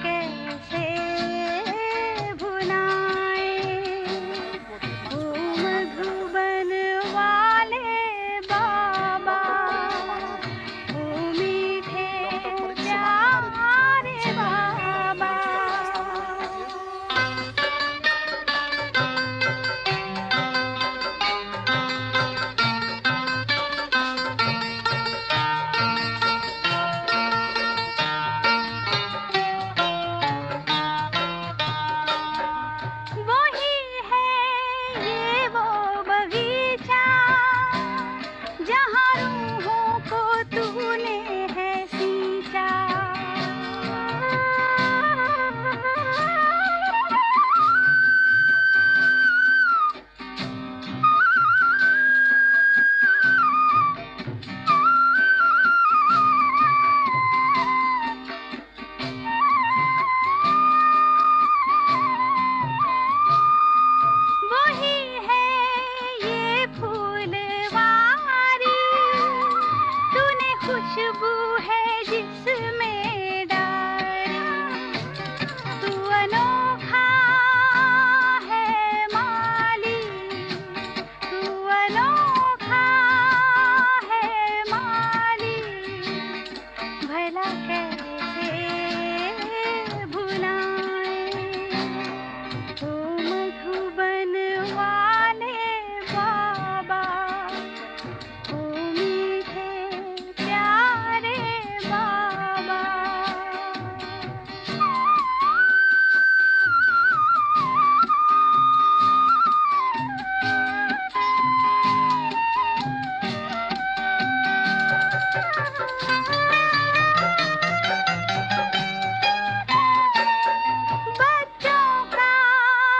कैसे भुलाएं ओ मधुबन वाले बाबा, ओ मीठे प्यारे बाबा। वही है ये वो बगीचा जहाँ रूहों को तूने है सींचा। वही है ये फूलवारी, तूने खुशबू है जिसमें डाली। तू अनोखा है माली, तू अनोखा है माली। भला कैसे भुलाएं ओ मधुबन वाले बाबा, ओ मीठे प्यारे बाबा। बच्चों का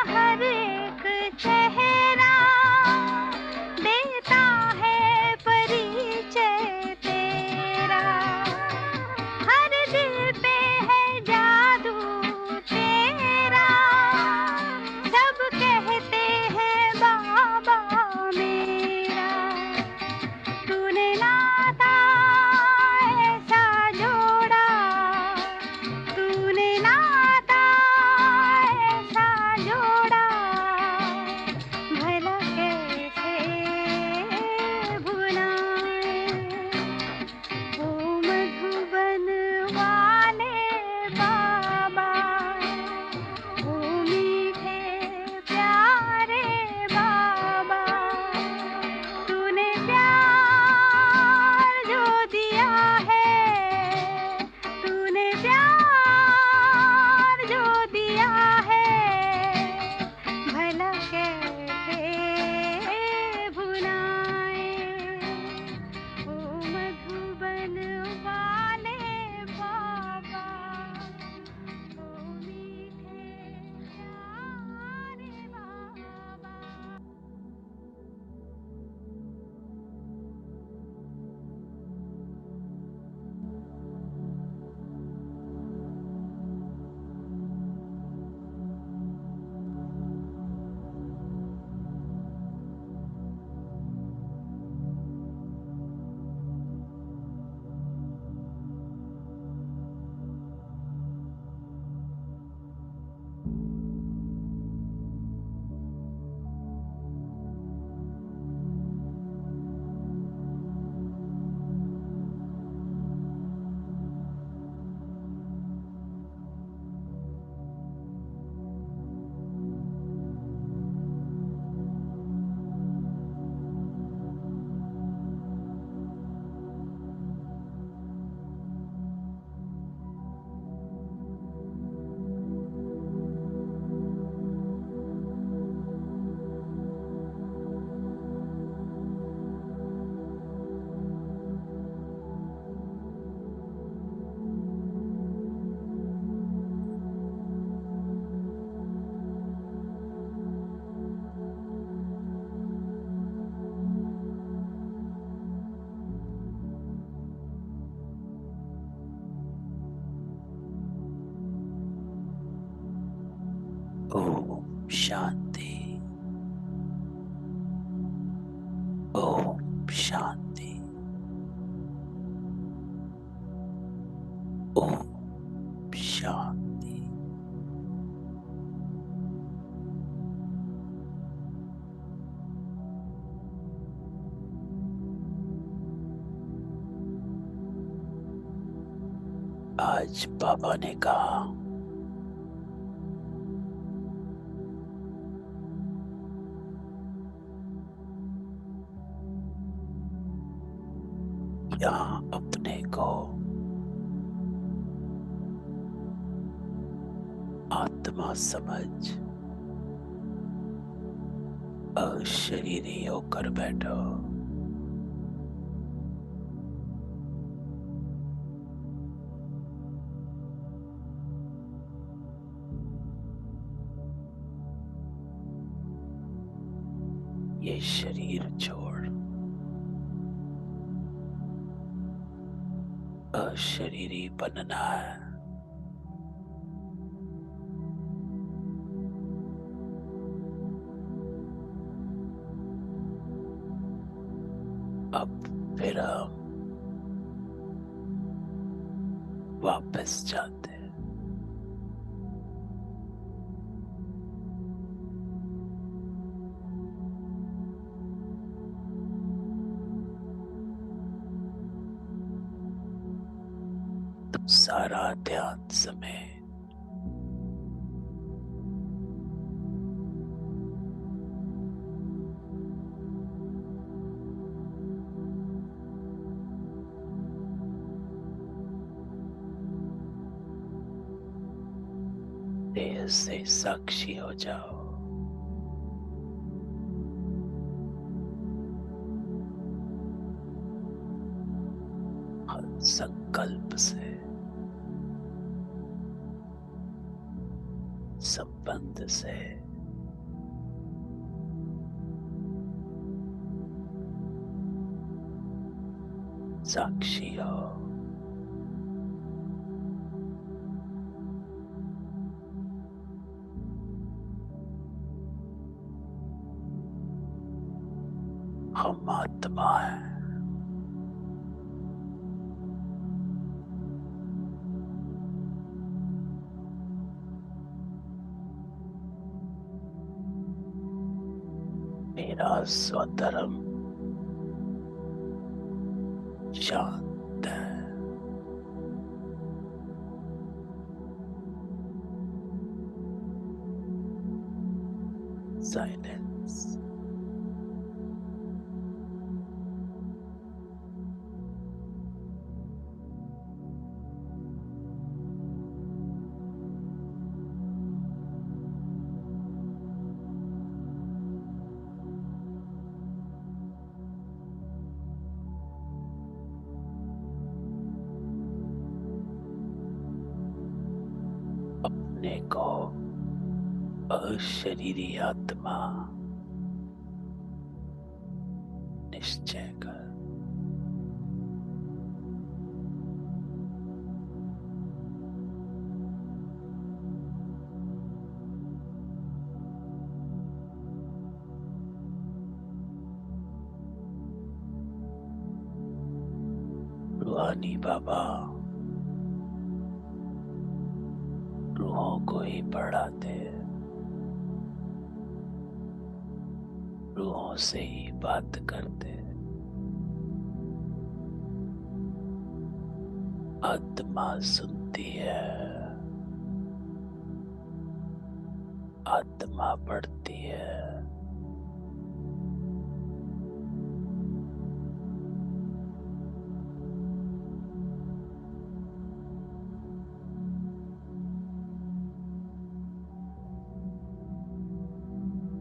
हर एक चेहरा देता है परिचय तेरा। हर दिल पे है जादू तेरा, सब कहते हैं बाबा मेरा। तूने नाता ऐसा जोड़ा, तूने नाता ऐसा जोड़ा। भला कैसे भुलाएं ओ मधुबन वाले बाबा, ओ मीठे प्यारे बाबा। तूने प्यार जो दिया है, तूने प्यार जो दिया है। भला कैसे भुलाएं ओ मधुबन वाले बाबा, ओ मीठे प्यारे बाबा। ओम शांति। ओम शांति। ओम शांति। आज बाबा ने कहा, यहाँ अपने को आत्मा समझ अशरीरी होकर बैठो। ये शरीर छोड़ अशरीरी बनना है। अब फिर हम वापस जाते हैं। तो सारा ध्यान समय देह से साक्षी हो जाओ। हर संकल्प से, संबंध से साक्षी हो। हम आत्मा है। मेरा स्वधर्म शांत है। साइलेंस। अपने को अशरीरी आत्मा निश्चय कर। रूहानी बाबा रूहों को ही पढ़ाते, रूहों से ही बात करते। आत्मा सुनती है, आत्मा पढ़ती है।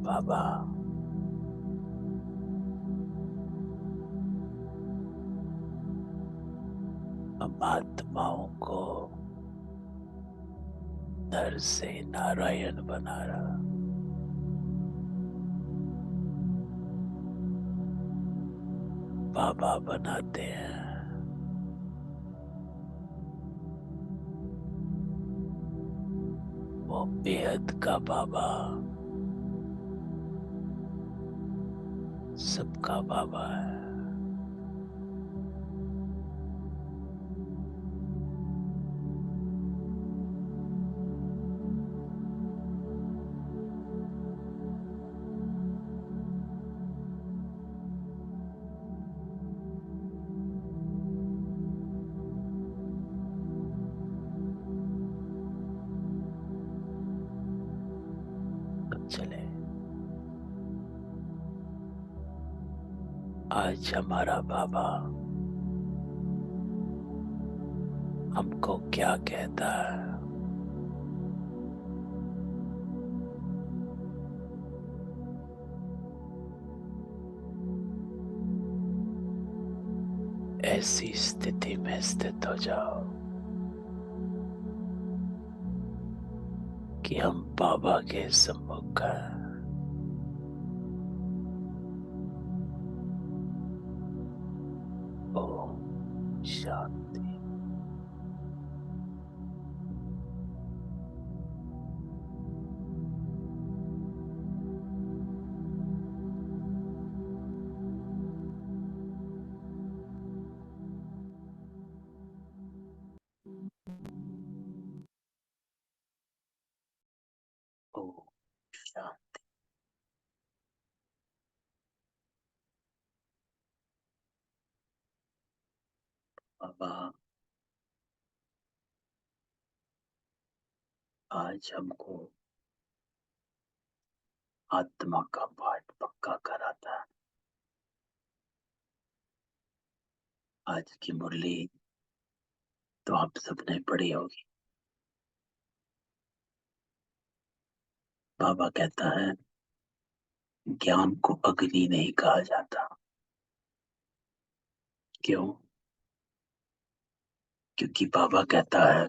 बाबा हम आत्माओं को नर से नारायण बना रहा। बाबा बनाते हैं। वो बेहद का बाबा, सबका बाबा है। चले। आज हमारा बाबा हमको क्या कहता है? ऐसी स्थिति में स्थित हो जाओ कि हम बाबा के सम्मुख हैं। ओम शांति। ओम शांति। बाबा आज हमको आत्मा का पाठ पक्का कराता है। आज की मुरली तो आप सबने पढ़ी होगी। बाबा कहता है ज्ञान को अग्नि नहीं कहा जाता। क्यों? क्योंकि बाबा कहता है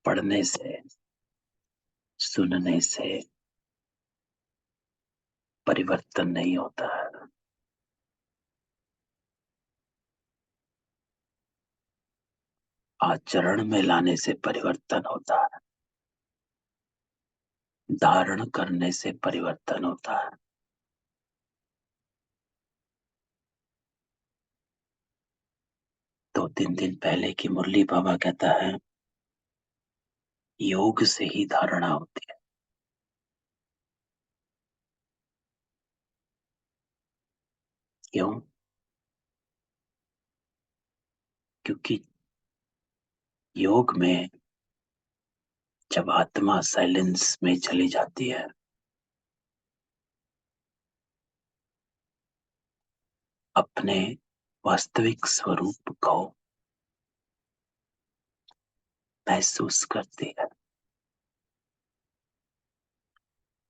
पढ़ने से, सुनने से परिवर्तन नहीं होता है। आचरण में लाने से परिवर्तन होता है। धारण करने से परिवर्तन होता है। दो तीन दिन पहले की मुरली बाबा कहता है योग से ही धारणा होती है। क्यों? क्योंकि योग में जब आत्मा साइलेंस में चली जाती है, अपने वास्तविक स्वरूप को महसूस करती है,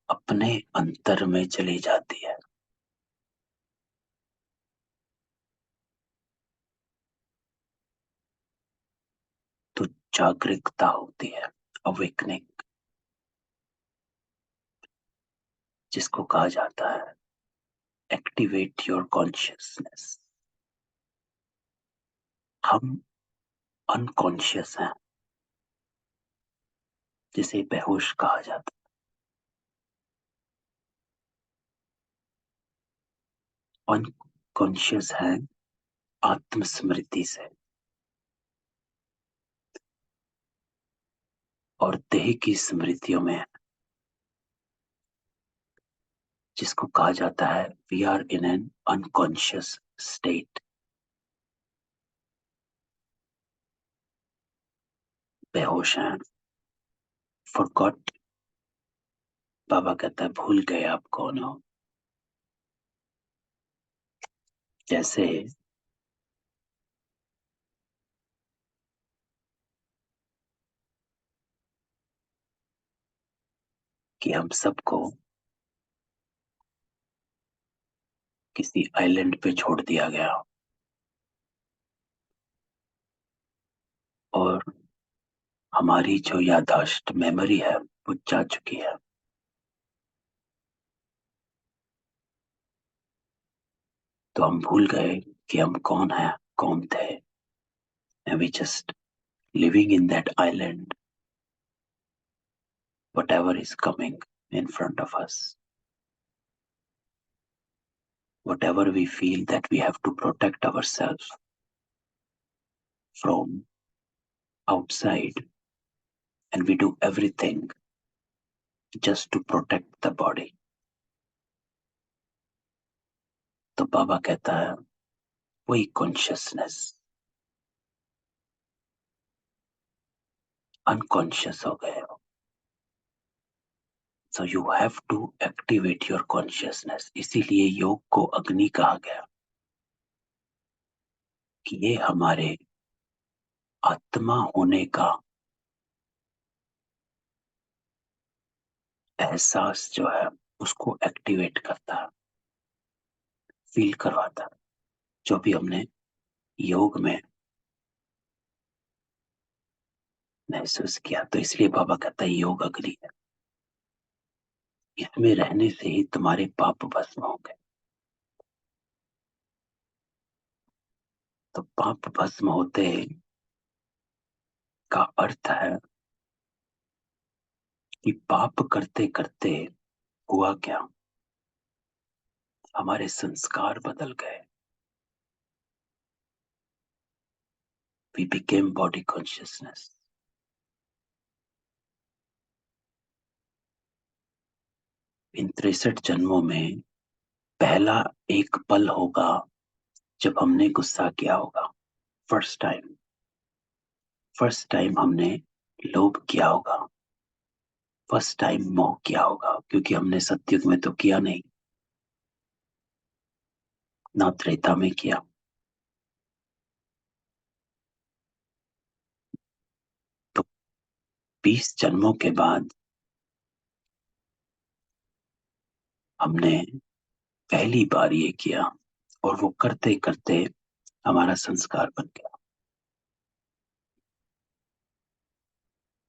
अपने अंतर में चली जाती है, तो जागरूकता होती है, अवेकनिंग, जिसको कहा जाता है एक्टिवेट योर कॉन्शियसनेस। हम अनकॉन्शियस हैं, जिसे बेहोश कहा जाता है। अनकॉन्शियस है आत्मस्मृति से, और देह की स्मृतियों में है, जिसको कहा जाता है we are in an unconscious state. बेहोश हैं, फॉरगॉट। बाबा कहता है भूल गए आप कौन हो। जैसे कि हम सबको किसी आइलैंड पे छोड़ दिया गया और हमारी जो याददाश्त मेमोरी है वो जा चुकी है। तो हम भूल गए कि हम कौन है, कौन थे। And we just living in that island, whatever is coming in front of us, whatever we feel that we have to protect ourselves from outside, and we do everything just to protect the body. तो बाबा कहता है वही consciousness unconscious हो गए हो। So you have to activate your consciousness. इसीलिए योग को अग्नि कहा गया कि ये हमारे आत्मा होने का एहसास जो है उसको एक्टिवेट करता है, फील करवाता है, जो भी हमने योग में महसूस किया। तो इसलिए बाबा कहता है योग अग्नि है, इसमें रहने से ही तुम्हारे पाप भस्म होंगे। तो पाप भस्म होते का अर्थ है कि पाप करते करते हुआ क्या, हमारे संस्कार बदल गए। We became body consciousness. इन 63 जन्मों में पहला एक पल होगा जब हमने गुस्सा किया होगा। फर्स्ट टाइम हमने लोभ किया होगा। फर्स्ट टाइम मोह किया होगा, क्योंकि हमने सतयुग में तो किया नहीं, ना त्रेता में किया। तो 20 जन्मों के बाद हमने पहली बार ये किया, और वो करते करते हमारा संस्कार बन गया,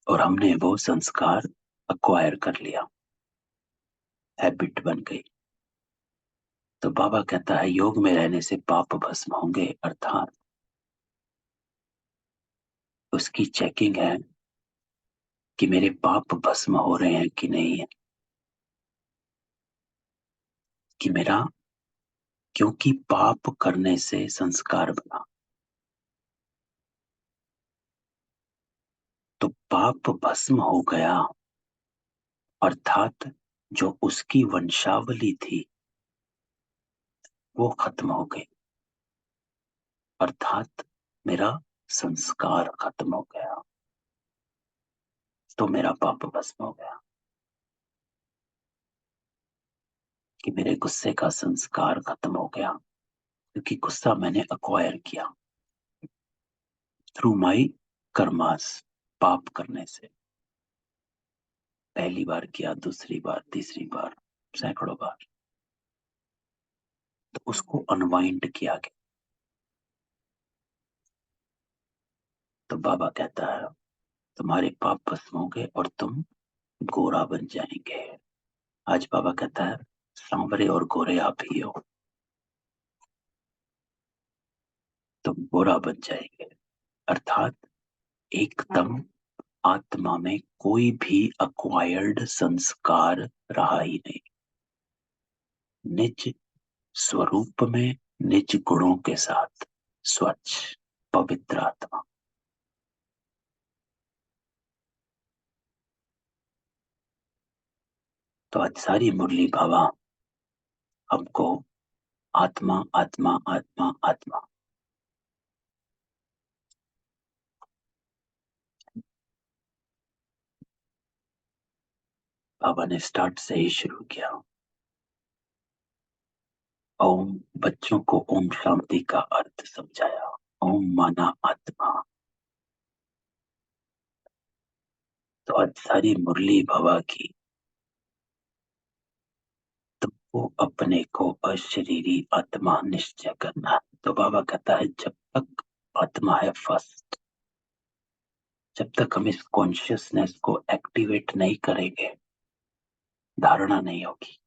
और हमने वो संस्कार अक्वायर कर लिया, हैबिट बन गई। तो बाबा कहता है योग में रहने से पाप भस्म होंगे, अर्थात उसकी चेकिंग है कि मेरे पाप भस्म हो रहे हैं कि नहीं है, कि मेरा, क्योंकि पाप करने से संस्कार बना, तो पाप भस्म हो गया, अर्थात जो उसकी वंशावली थी वो खत्म हो गई, अर्थात मेरा संस्कार खत्म हो गया, तो मेरा पाप भस्म हो गया। कि मेरे गुस्से का संस्कार खत्म हो गया, क्योंकि गुस्सा मैंने अक्वायर किया थ्रू माई कर्मास, पाप करने से। पहली बार किया, दूसरी बार, तीसरी बार, सैकड़ों बार, तो उसको अनवाइंड किया गया। तो बाबा कहता है तुम्हारे पाप भस्म होंगे और तुम गोरा बन जाएंगे। आज बाबा कहता है सांवरे और गोरे आप ही हो, तुम गोरा बन जाएंगे, अर्थात एकदम आत्मा में कोई भी अक्वायर्ड संस्कार रहा ही नहीं, निज स्वरूप में निज गुणों के साथ स्वच्छ पवित्र आत्मा। तो आज सारी मुरली बाबा हमको आत्मा आत्मा आत्मा आत्मा, बाबा ने स्टार्ट से ही शुरू किया। ओम, बच्चों को ओम शांति का अर्थ समझाया। ओम माना आत्मा। तो आज सारी मुरली बाबा की तुमको अपने को अशरीरी आत्मा निश्चय करना है। तो बाबा कहता है जब तक आत्मा है फर्स्ट, जब तक हम इस कॉन्शियसनेस को एक्टिवेट नहीं करेंगे, धारणा नहीं होगी।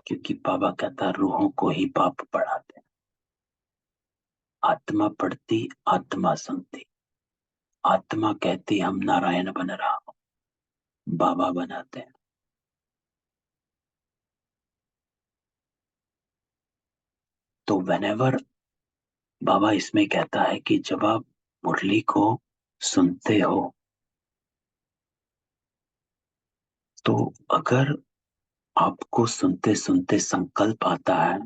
क्योंकि बाबा कहता रूहों को ही पाप पढ़ाते, आत्मा पढ़ती, आत्मा सुनती, आत्मा कहती हम नारायण बन रहा हूं, बाबा बनाते हैं। तो वेनेवर बाबा इसमें कहता है कि जब आप मुरली को सुनते हो, तो अगर आपको सुनते सुनते संकल्प आता है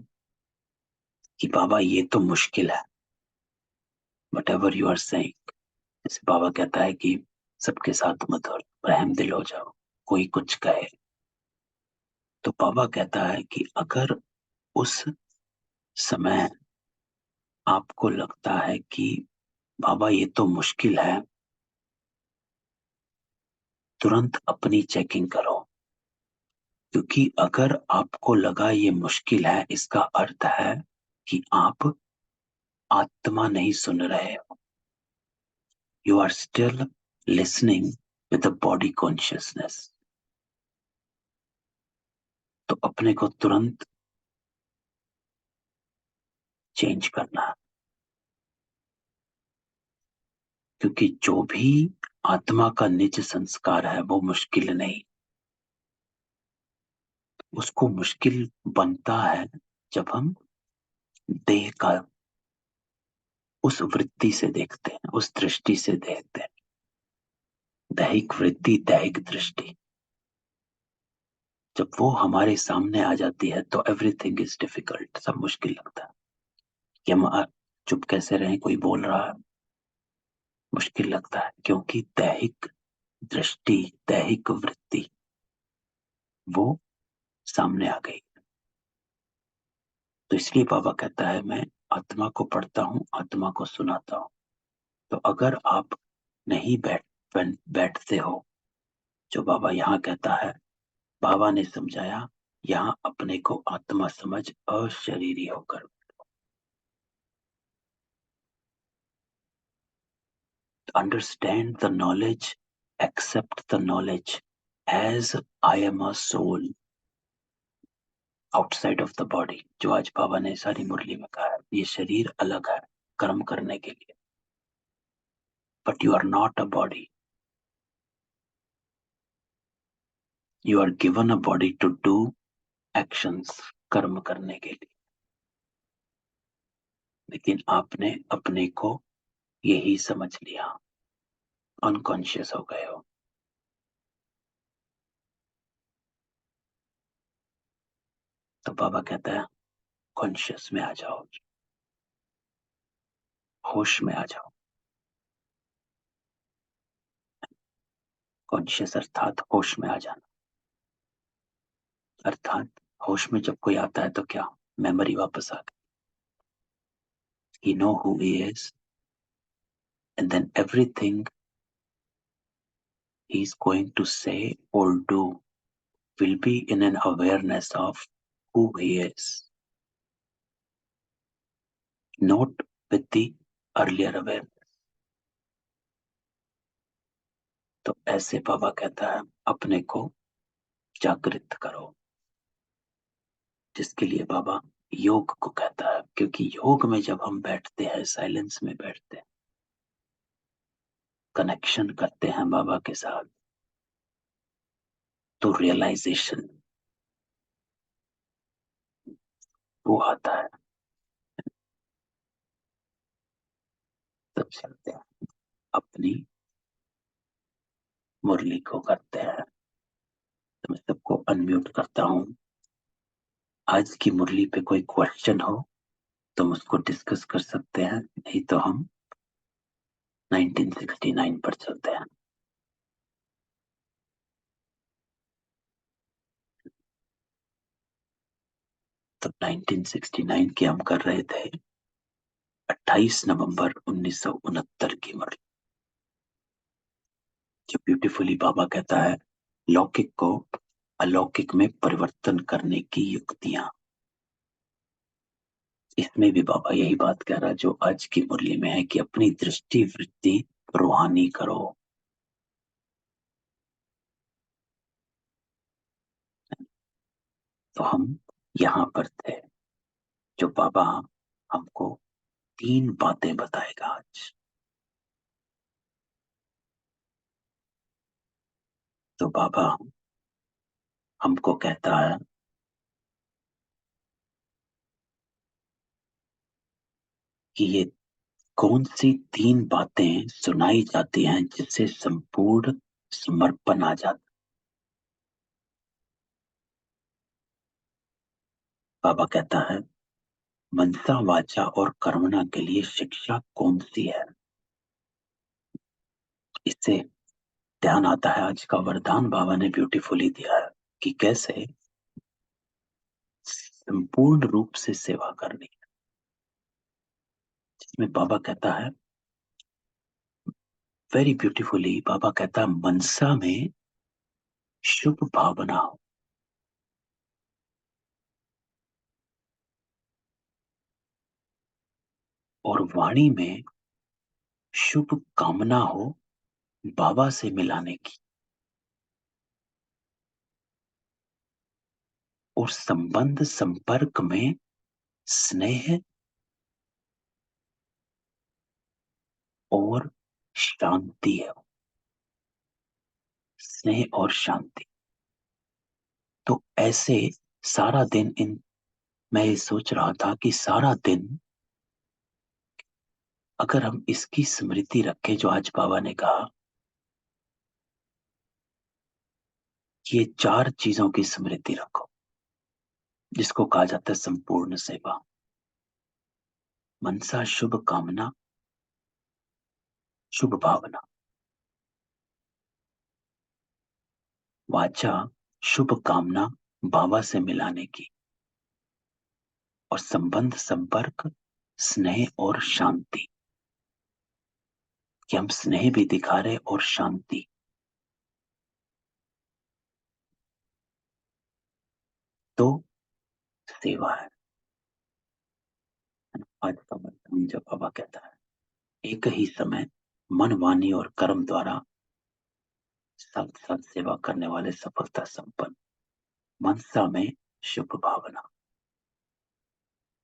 कि बाबा ये तो मुश्किल है, whatever you are saying. जैसे बाबा कहता है कि सबके साथ मधुर रहम दिल हो जाओ, कोई कुछ कहे, तो बाबा कहता है कि अगर उस समय आपको लगता है कि बाबा ये तो मुश्किल है, तुरंत अपनी चेकिंग करो। क्योंकि अगर आपको लगा ये मुश्किल है, इसका अर्थ है कि आप आत्मा नहीं सुन रहे हो। You are still listening with the body consciousness. तो अपने को तुरंत चेंज करना है, क्योंकि जो भी आत्मा का निज संस्कार है वो मुश्किल नहीं, उसको मुश्किल बनता है जब हम देह का उस वृत्ति से देखते हैं, उस दृष्टि से देखते हैं। दैहिक वृत्ति, दैहिक दृष्टि जब वो हमारे सामने आ जाती है तो एवरीथिंग इज डिफिकल्ट, सब मुश्किल लगता है। कि हम चुप कैसे रहें, कोई बोल रहा है, मुश्किल लगता है, क्योंकि दैहिक दृष्टि, दैहिक वृत्ति वो सामने आ गई। तो इसलिए बाबा कहता है मैं आत्मा को पढ़ता हूं, आत्मा को सुनाता हूं। तो अगर आप नहीं बैठते हो, जो बाबा यहाँ कहता है, बाबा ने समझाया यहाँ अपने को आत्मा समझ अशरीरी होकर understand the knowledge, accept the knowledge as I am a soul outside of the body। जो आज बाबा ने सारी मुरली में कहा है, ये शरीर अलग है कर्म करने के लिए, but you are not a body। You are given a body to do actions, कर्म करने के लिए, लेकिन आपने अपने को यही समझ लिया, अनकॉन्शियस हो गए हो। तो बाबा कहता है कॉन्शियस में आ जाओ, होश में आ जाओ। कॉन्शियस अर्थात होश में आ जाना, अर्थात होश में जब कोई आता है तो क्या, मेमोरी वापस आ गई। He know who he is, and then everything he's going to say or do will be in an awareness of who he is, not with the earlier awareness। तो ऐसे बाबा कहता है अपने को जागृत करो, जिसके लिए बाबा योग को कहता है। क्योंकि योग में जब हम बैठते हैं, साइलेंस में बैठते हैं, कनेक्शन करते हैं बाबा के साथ, तो रियलाइजेशन वो आता है। तब चलते हैं, अपनी मुरली को करते हैं। तो मैं सबको अनम्यूट करता हूँ। आज की मुरली पे कोई क्वेश्चन हो तो उसको डिस्कस कर सकते हैं, नहीं तो हम 1969 पर चलते हैं। तो 1969 की हम कर रहे थे 28 नवंबर 1969 की मुरली, जो ब्यूटीफुली बाबा कहता है लौकिक को अलौकिक में परिवर्तन करने की युक्तियां। इसमें भी बाबा यही बात कह रहा है जो आज की मुरली में है, कि अपनी दृष्टि वृत्ति रूहानी करो। तो हम यहाँ पर थे, जो बाबा हमको 3 बातें बताएगा आज। तो बाबा हमको कहता है कि ये कौन सी 3 बातें सुनाई जाती हैं जिससे संपूर्ण समर्पण आ जाता बाबा कहता है मनसा वाचा और कर्मणा के लिए शिक्षा कौन सी है। इससे ध्यान आता है आज का वरदान बाबा ने ब्यूटीफुली दिया है कि कैसे संपूर्ण रूप से सेवा करनी है, जिसमें बाबा कहता है वेरी ब्यूटीफुली, बाबा कहता है मनसा में शुभ भावना हो, और वाणी में शुभ कामना हो बाबा से मिलाने की, और संबंध संपर्क में स्नेह और शांति है। स्नेह और शांति। तो ऐसे सारा दिन मैं ये सोच रहा था कि सारा दिन अगर हम इसकी स्मृति रखें, जो आज बाबा ने कहा कि ये 4 चीजों की स्मृति रखो, जिसको कहा जाता है संपूर्ण सेवा। मनसा शुभ कामना, शुभ भावना, वाचा शुभ कामना बाबा से मिलाने की, और संबंध संपर्क स्नेह और शांति, कि हम स्नेह भी दिखा रहे और शांति। तो सेवा है। आज का वरदान जब बाबा कहता है एक ही समय मन वाणी और कर्म द्वारा साथ साथ सेवा करने वाले सफलता संपन्न। मनसा में शुभ भावना,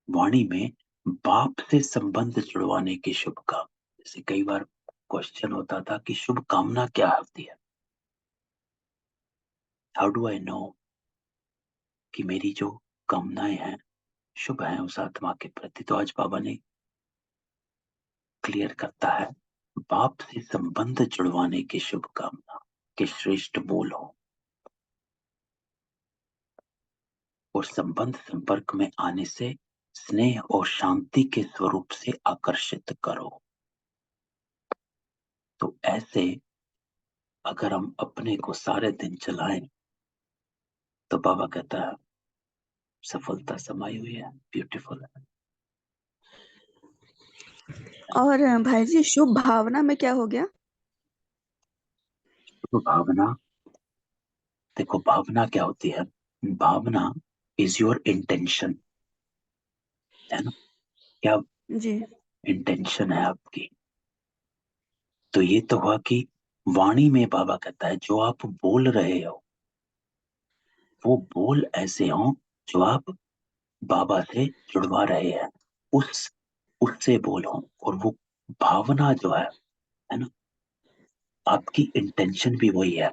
वाणी में बाप से संबंध जुड़वाने की शुभ काम। जैसे कई बार क्वेश्चन होता था कि शुभ कामना क्या होती है, हाउ डू आई नो कि मेरी जो कामनाएं हैं शुभ हैं उस आत्मा के प्रति। तो आज बाबा ने क्लियर करता है बाप से संबंध जुड़वाने की शुभ कामना के श्रेष्ठ बोल हो, और संबंध संपर्क में आने से स्नेह और शांति के स्वरूप से आकर्षित करो। तो ऐसे अगर हम अपने को सारे दिन चलाएं तो बाबा कहता है सफलता समाई हुई है, ब्यूटीफुल है। और भाई जी शुभ भावना में क्या हो गया? तो भावना, देखो भावना क्या होती है। भावना इज योर इंटेंशन, है ना। क्या जी। इंटेंशन है आपकी। तो ये तो हुआ कि वाणी में बाबा कहता है जो आप बोल रहे हो वो बोल ऐसे हो जो आप बाबा से जुड़वा रहे हैं, उस उससे बोल हो। और वो भावना जो है ना, आपकी इंटेंशन भी वही है।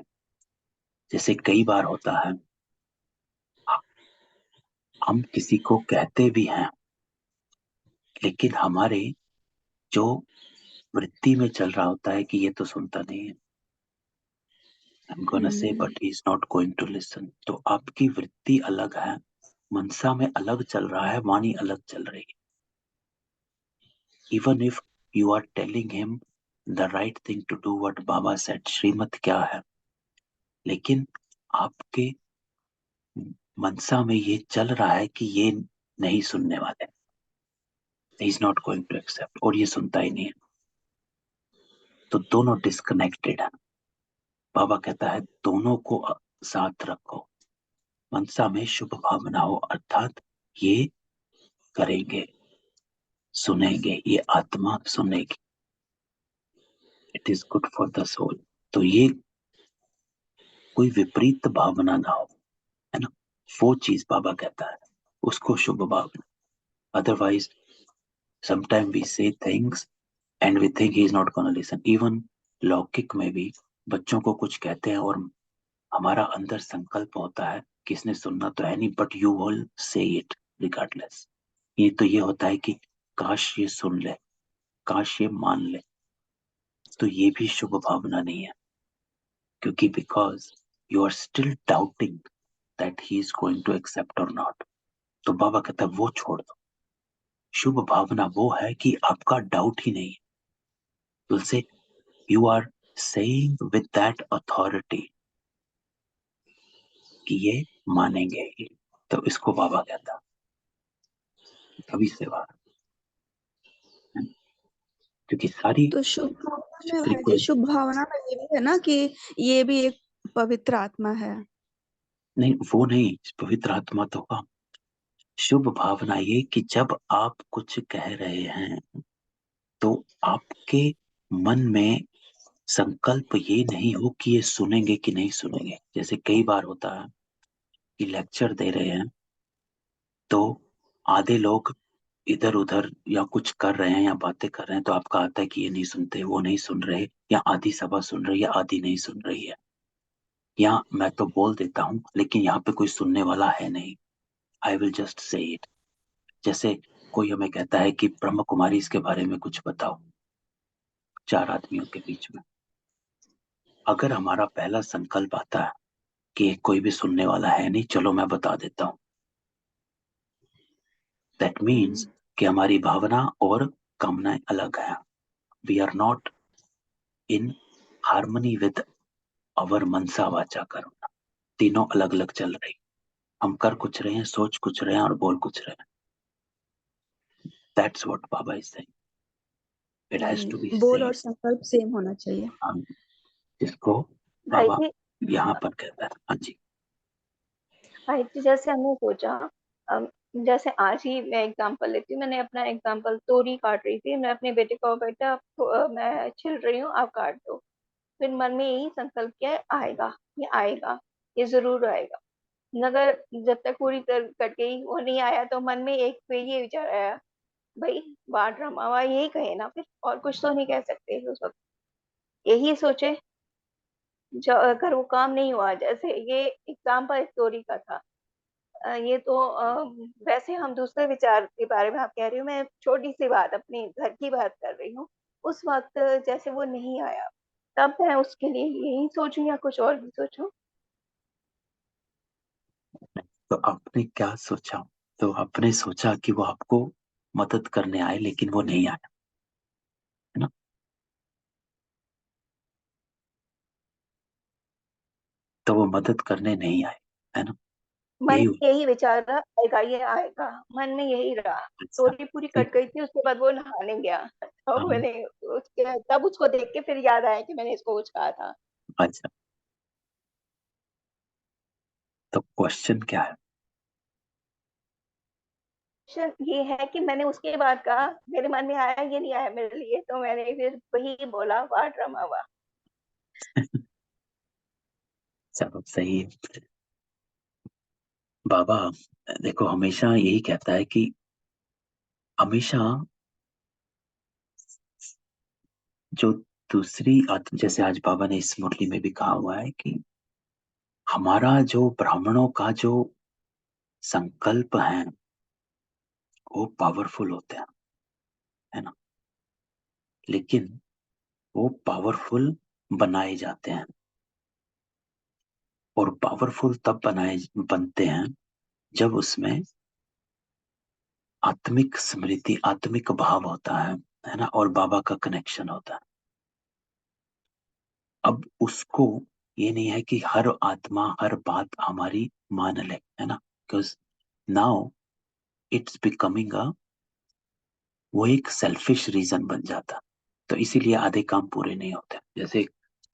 जैसे कई बार होता है हम किसी को कहते भी हैं लेकिन हमारे जो वृत्ति में चल रहा होता है कि ये तो सुनता नहीं है, I'm gonna say but he's not going to listen। तो आपकी वृत्ति अलग है, मनसा में अलग चल रहा है, वाणी अलग चल रही है। Even if you are telling him the right thing to do, what Baba said, श्रीमत क्या है, लेकिन आपके मनसा में ये चल रहा है कि ये नहीं सुनने वाले, he is not going to accept, और ये सुनता ही नहीं है। तो दोनों डिस्कनेक्टेड है। बाबा कहता है दोनों को साथ रखो। मनसा में शुभ भावना हो, अर्थात ये करेंगे, सुनेंगे, ये आत्मा सुनेगी, it is good for the soul. तो ये कोई विपरीत भावना ना हो, है ना। वो चीज बाबा कहता है उसको शुभ भावना। Otherwise sometime we say things and we think he is not gonna listen. Even लौकिक में भी बच्चों को कुछ कहते हैं और हमारा अंदर संकल्प होता है कि इसने सुनना तो है नहीं, but you will say it regardless. ये तो ये होता है कि काश ये सुन ले, काश ये मान ले। तो ये भी शुभ भावना नहीं है, क्योंकि because you are still doubting that he is going to accept और नॉट। तो बाबा कहता है वो छोड़ दो। शुभ भावना वो है कि आपका डाउट ही नहीं है। तुलसे you are saying with that authority कि ये मानेंगे ही। तो इसको बाबा कहता कभी सेवा, क्योंकि सारी तो शुभ भावना में भाई जी, फ्रीक्वेंसी। शुभ भावना में ये भी है ना कि ये भी एक पवित्र आत्मा है। नहीं, वो नहीं, पवित्र आत्मा तो का शुभ भावना ये कि जब आप कुछ कह रहे हैं तो आपके मन में संकल्प ये नहीं हो कि ये सुनेंगे कि नहीं सुनेंगे। जैसे कई बार होता है कि लेक्चर दे रहे हैं तो आधे लोग इधर उधर या कुछ कर रहे हैं या बातें कर रहे हैं, तो आपका आता है कि ये नहीं सुनते, वो नहीं सुन रहे, या आधी सभा सुन रही है आधी नहीं सुन रही है, या मैं तो बोल देता हूँ लेकिन यहाँ पे कोई सुनने वाला है नहीं, I will just say it. जैसे कोई हमें कहता है कि ब्रह्म कुमारी इसके बारे में कुछ बताओ, 4 आदमियों के बीच में। अगर हमारा पहला संकल्प आता है कि कोई भी सुनने वाला है नहीं, चलो मैं बता देता हूँ, दैट मीन्स कि हमारी भावना और कामनाएं अलग है। We are not in harmony with our मनसा वाचा करुणा। तीनों अलग अलग चल रही। हम कर कुछ रहे हैं, सोच कुछ रहे हैं और बोल कुछ रहे हैं। दैट्स व्हाट बाबा is saying, it has to be बोल सेम। और संकल्प सेम होना चाहिए। हम जिसको भाई बाबा जी, यहाँ पर कहता है। हाँ जी। भाई जी, जैसे हमने सोचा, अम, जैसे आज ही मैं एग्जांपल लेती हूँ। मैंने अपना एग्जांपल, तोरी काट रही थी, मैं अपने बेटे को, बेटा मैं छिल रही हूँ, आप काट दो। फिर मन में यही संकल्प किया, आएगा, ये आएगा, ये जरूर आएगा। मगर जब तक पूरी तरह कट गई, वो नहीं आया, तो मन में एक फिर ये विचार आया, भाई बाट रहा मावा यही कहे ना, फिर और कुछ तो नहीं कह सकते उस वक्त। यही सोचे, अगर वो काम नहीं हुआ, जैसे ये एग्जाम्पल स्टोरी का था। ये तो वैसे हम दूसरे विचार के बारे में आप कह रही हूँ, मैं छोटी सी बात अपने घर की बात कर रही हूँ। उस वक्त जैसे वो नहीं आया, तब मैं उसके लिए यही सोचूं या कुछ और भी सोचूं। तो आपने क्या सोचा? तो आपने सोचा कि वो आपको मदद करने आए लेकिन वो नहीं आया, है ना? तो वो मदद करने नहीं आए, है ना? मन यही में हुआ। यही विचार रहा, आएगा, ये आएगा, मन में यही रहा। अच्छा, स्टोरी पूरी कट ठीक। गई थी, उसके बाद वो नहाने गया, तो हाँ, मैंने उसके तब उसको देख के फिर याद आया कि मैंने इसको कुछ कहा था। अच्छा, तो क्वेश्चन क्या है? ये है कि मैंने उसके बाद कहा, मेरे मन में आया ये नहीं आया मेरे लिए, तो मैंने फिर वही बोला, वाट रमावा। चलो सही है। बाबा देखो हमेशा यही कहता है कि हमेशा जो दूसरी आत्म, जैसे आज बाबा ने इस मुरली में भी कहा हुआ है कि हमारा जो ब्राह्मणों का जो संकल्प है वो पावरफुल होते हैं, है ना? लेकिन वो पावरफुल बनाए जाते हैं, और पावरफुल तब बनते हैं जब उसमें आत्मिक स्मृति, आत्मिक भाव होता है ना, और बाबा का कनेक्शन होता है। अब उसको ये नहीं है कि हर आत्मा हर बात हमारी मान ले, है ना, because now it's becoming a, वो एक सेल्फिश रीजन बन जाता। तो इसीलिए आधे काम पूरे नहीं होते। जैसे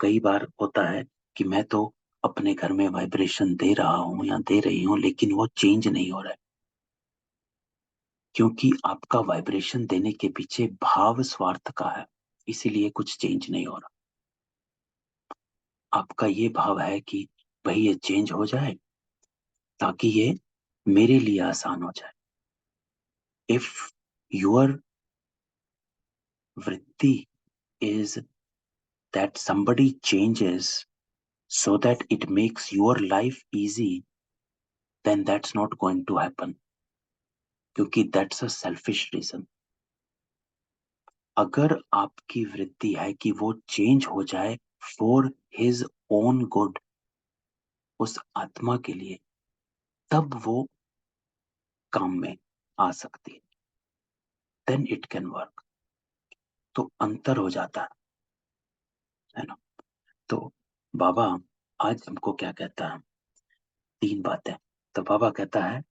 कई बार होता है कि मैं तो अपने घर में वाइब्रेशन दे रहा हूं या दे रही हूं लेकिन वो चेंज नहीं हो रहा है, क्योंकि आपका वाइब्रेशन देने के पीछे भाव स्वार्थ का है, इसीलिए कुछ चेंज नहीं हो रहा। आपका ये भाव है कि भाई ये चेंज हो जाए ताकि ये मेरे लिए आसान हो जाए। इफ योर वृत्ति is that somebody changes so that it makes your life easy, then that's not going to happen, क्योंकि that's a selfish reason। अगर आपकी वृत्ति है कि वो चेंज हो जाए फॉर हिज ओन गुड, उस आत्मा के लिए, तब वो काम में आ सकती देन इट कैन वर्क। तो अंतर हो जाता है ना। तो बाबा आज हमको क्या कहता है, 3 बातें। तो बाबा कहता है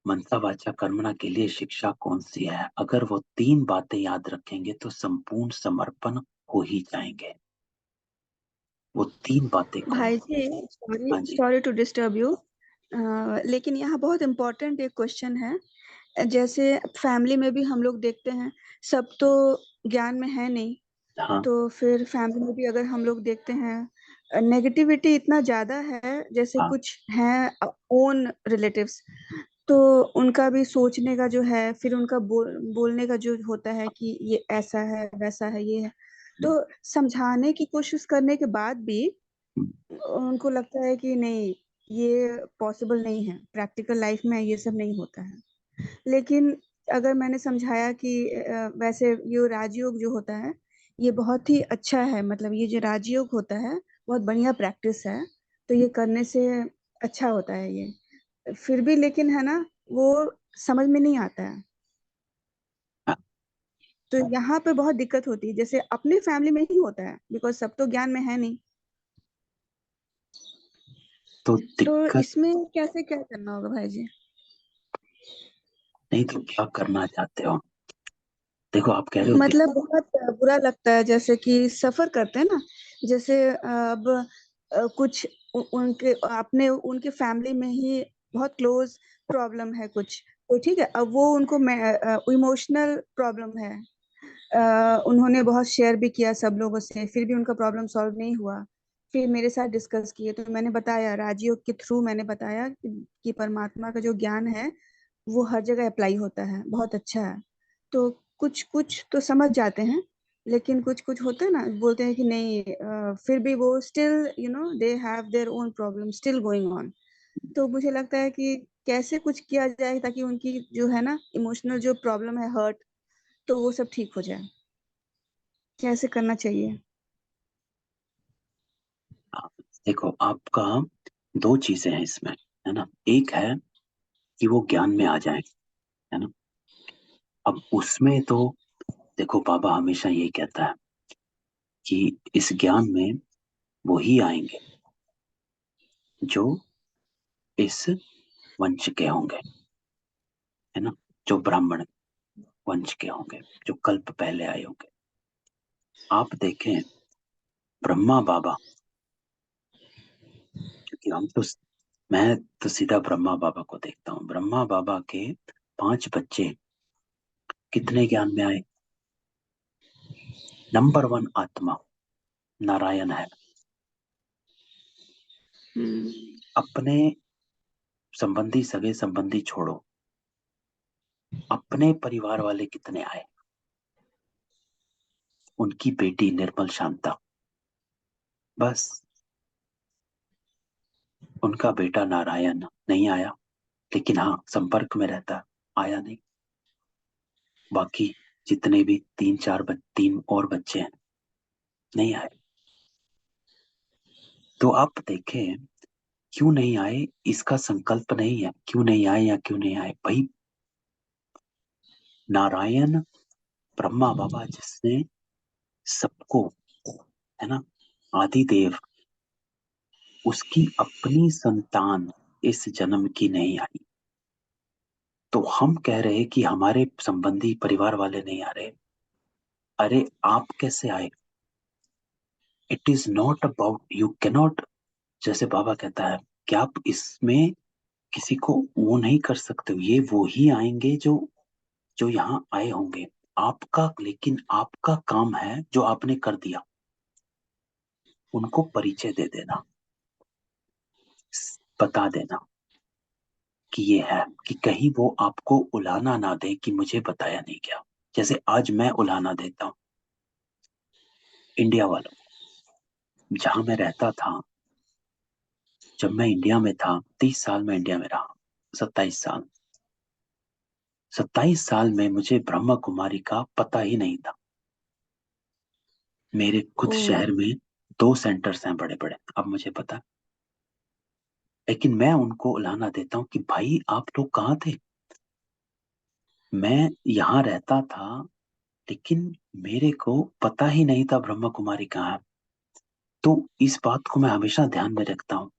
मनसा वाचा कर्मणा के लिए शिक्षा कौन सी है, अगर वो 3 बातें याद रखेंगे तो संपूर्ण समर्पण हो ही जाएंगे। वो 3 बातें कौन? भाई जी, सॉरी हाँ जी। सॉरी टू डिस्टर्ब यू, लेकिन यहाँ बहुत इम्पोर्टेंट एक क्वेश्चन है। जैसे फैमिली में भी हम लोग देखते हैं, सब तो ज्ञान में है नहीं, हाँ तो फिर फैमिली में भी अगर हम लोग देखते हैं नेगेटिविटी इतना ज्यादा है, जैसे हाँ कुछ हैं ओन रिलेटिव्स, तो उनका भी सोचने का जो है, फिर उनका बोलने का जो होता है कि ये ऐसा है वैसा है ये है, तो समझाने की कोशिश करने के बाद भी उनको लगता है कि नहीं, ये पॉसिबल नहीं है, प्रैक्टिकल लाइफ में ये सब नहीं होता है। लेकिन अगर मैंने समझाया कि वैसे ये राजयोग जो होता है ये बहुत ही अच्छा है, मतलब ये जो राजयोग होता है बहुत बढ़िया प्रैक्टिस है, तो ये करने से अच्छा होता है ये, फिर भी लेकिन है ना, वो समझ में नहीं आता है। हाँ। तो यहाँ पे बहुत दिक्कत होती है, जैसे अपने फैमिली में ही होता है, बिकॉज सब तो ज्ञान में है नहीं। तो तो दिक्कत इसमें कैसे क्या करना होगा भाई जी? नहीं तो क्या करना चाहते हो? देखो आप कह रहे हो मतलब बहुत बुरा लगता है, जैसे कि सफर करते हैं ना, जैसे अब कुछ उनके अपने उनके फैमिली में ही बहुत क्लोज प्रॉब्लम है कुछ, तो ठीक है, अब वो उनको इमोशनल प्रॉब्लम है, उन्होंने बहुत शेयर भी किया सब लोगों से, फिर भी उनका प्रॉब्लम सॉल्व नहीं हुआ, फिर मेरे साथ डिस्कस किए, तो मैंने बताया राजयोग के थ्रू, मैंने बताया कि परमात्मा का जो ज्ञान है वो हर जगह अप्लाई होता है, बहुत अच्छा है। तो कुछ कुछ तो समझ जाते हैं, लेकिन कुछ कुछ होता है ना, बोलते हैं कि नहीं, फिर भी वो still they have their own problem still going on. तो मुझे लगता है कि कैसे कुछ किया जाए ताकि उनकी जो है ना इमोशनल जो प्रॉब्लम है, हर्ट, तो वो सब ठीक हो जाए, कैसे करना चाहिए? देखो आपका 2 चीजें हैं इसमें, है ना। एक है कि वो ज्ञान में आ जाए, है ना। अब उसमें तो देखो बाबा हमेशा यही कहता है कि इस ज्ञान में वो ही आएंगे जो इस वंश के होंगे, है ना, जो ब्राह्मण वंश के होंगे, जो कल्प पहले आए होंगे। आप देखें ब्रह्मा बाबा, क्योंकि मैं तो सीधा ब्रह्मा बाबा को देखता हूँ। ब्रह्मा बाबा के 5 बच्चे कितने ज्ञान में आए? नंबर 1 आत्मा नारायण है। हम्म। अपने संबंधी सगे संबंधी छोड़ो, अपने परिवार वाले कितने आए? उनकी बेटी निर्मल शांता, बस। उनका बेटा नारायण नहीं आया, लेकिन हाँ संपर्क में रहता, आया नहीं। बाकी जितने भी 3 और बच्चे हैं नहीं आए। तो आप देखें क्यों नहीं आए, इसका संकल्प नहीं है क्यों नहीं आए या क्यों नहीं आए भाई। नारायण ब्रह्मा बाबा जिसने सबको, है ना, आदि देव, उसकी अपनी संतान इस जन्म की नहीं आई। तो हम कह रहे हैं कि हमारे संबंधी परिवार वाले नहीं आ रहे। अरे आप कैसे आए? It is not about, you cannot, जैसे बाबा कहता है कि आप इसमें किसी को वो नहीं कर सकते हो। ये वो ही आएंगे जो जो यहाँ आए होंगे। आपका, लेकिन आपका काम है जो आपने कर दिया, उनको परिचय दे देना, बता देना कि ये है, कि कहीं वो आपको उलाना ना दे कि मुझे बताया नहीं गया। जैसे आज मैं उलाना देता हूँ इंडिया वालों को। जहां मैं रहता था, जब मैं इंडिया में था, 30 साल में इंडिया में रहा, 27 साल, 27 साल में मुझे ब्रह्मा कुमारी का पता ही नहीं था। मेरे खुद ओ। शहर में 2 सेंटर्स हैं बड़े बड़े, अब मुझे पता। लेकिन मैं उनको उलाहना देता हूँ कि भाई आप लोग कहाँ थे, मैं यहाँ रहता था लेकिन मेरे को पता ही नहीं था ब्रह्मा कुमारी कहाँ है। तो इस बात को मैं हमेशा ध्यान में रखता हूँ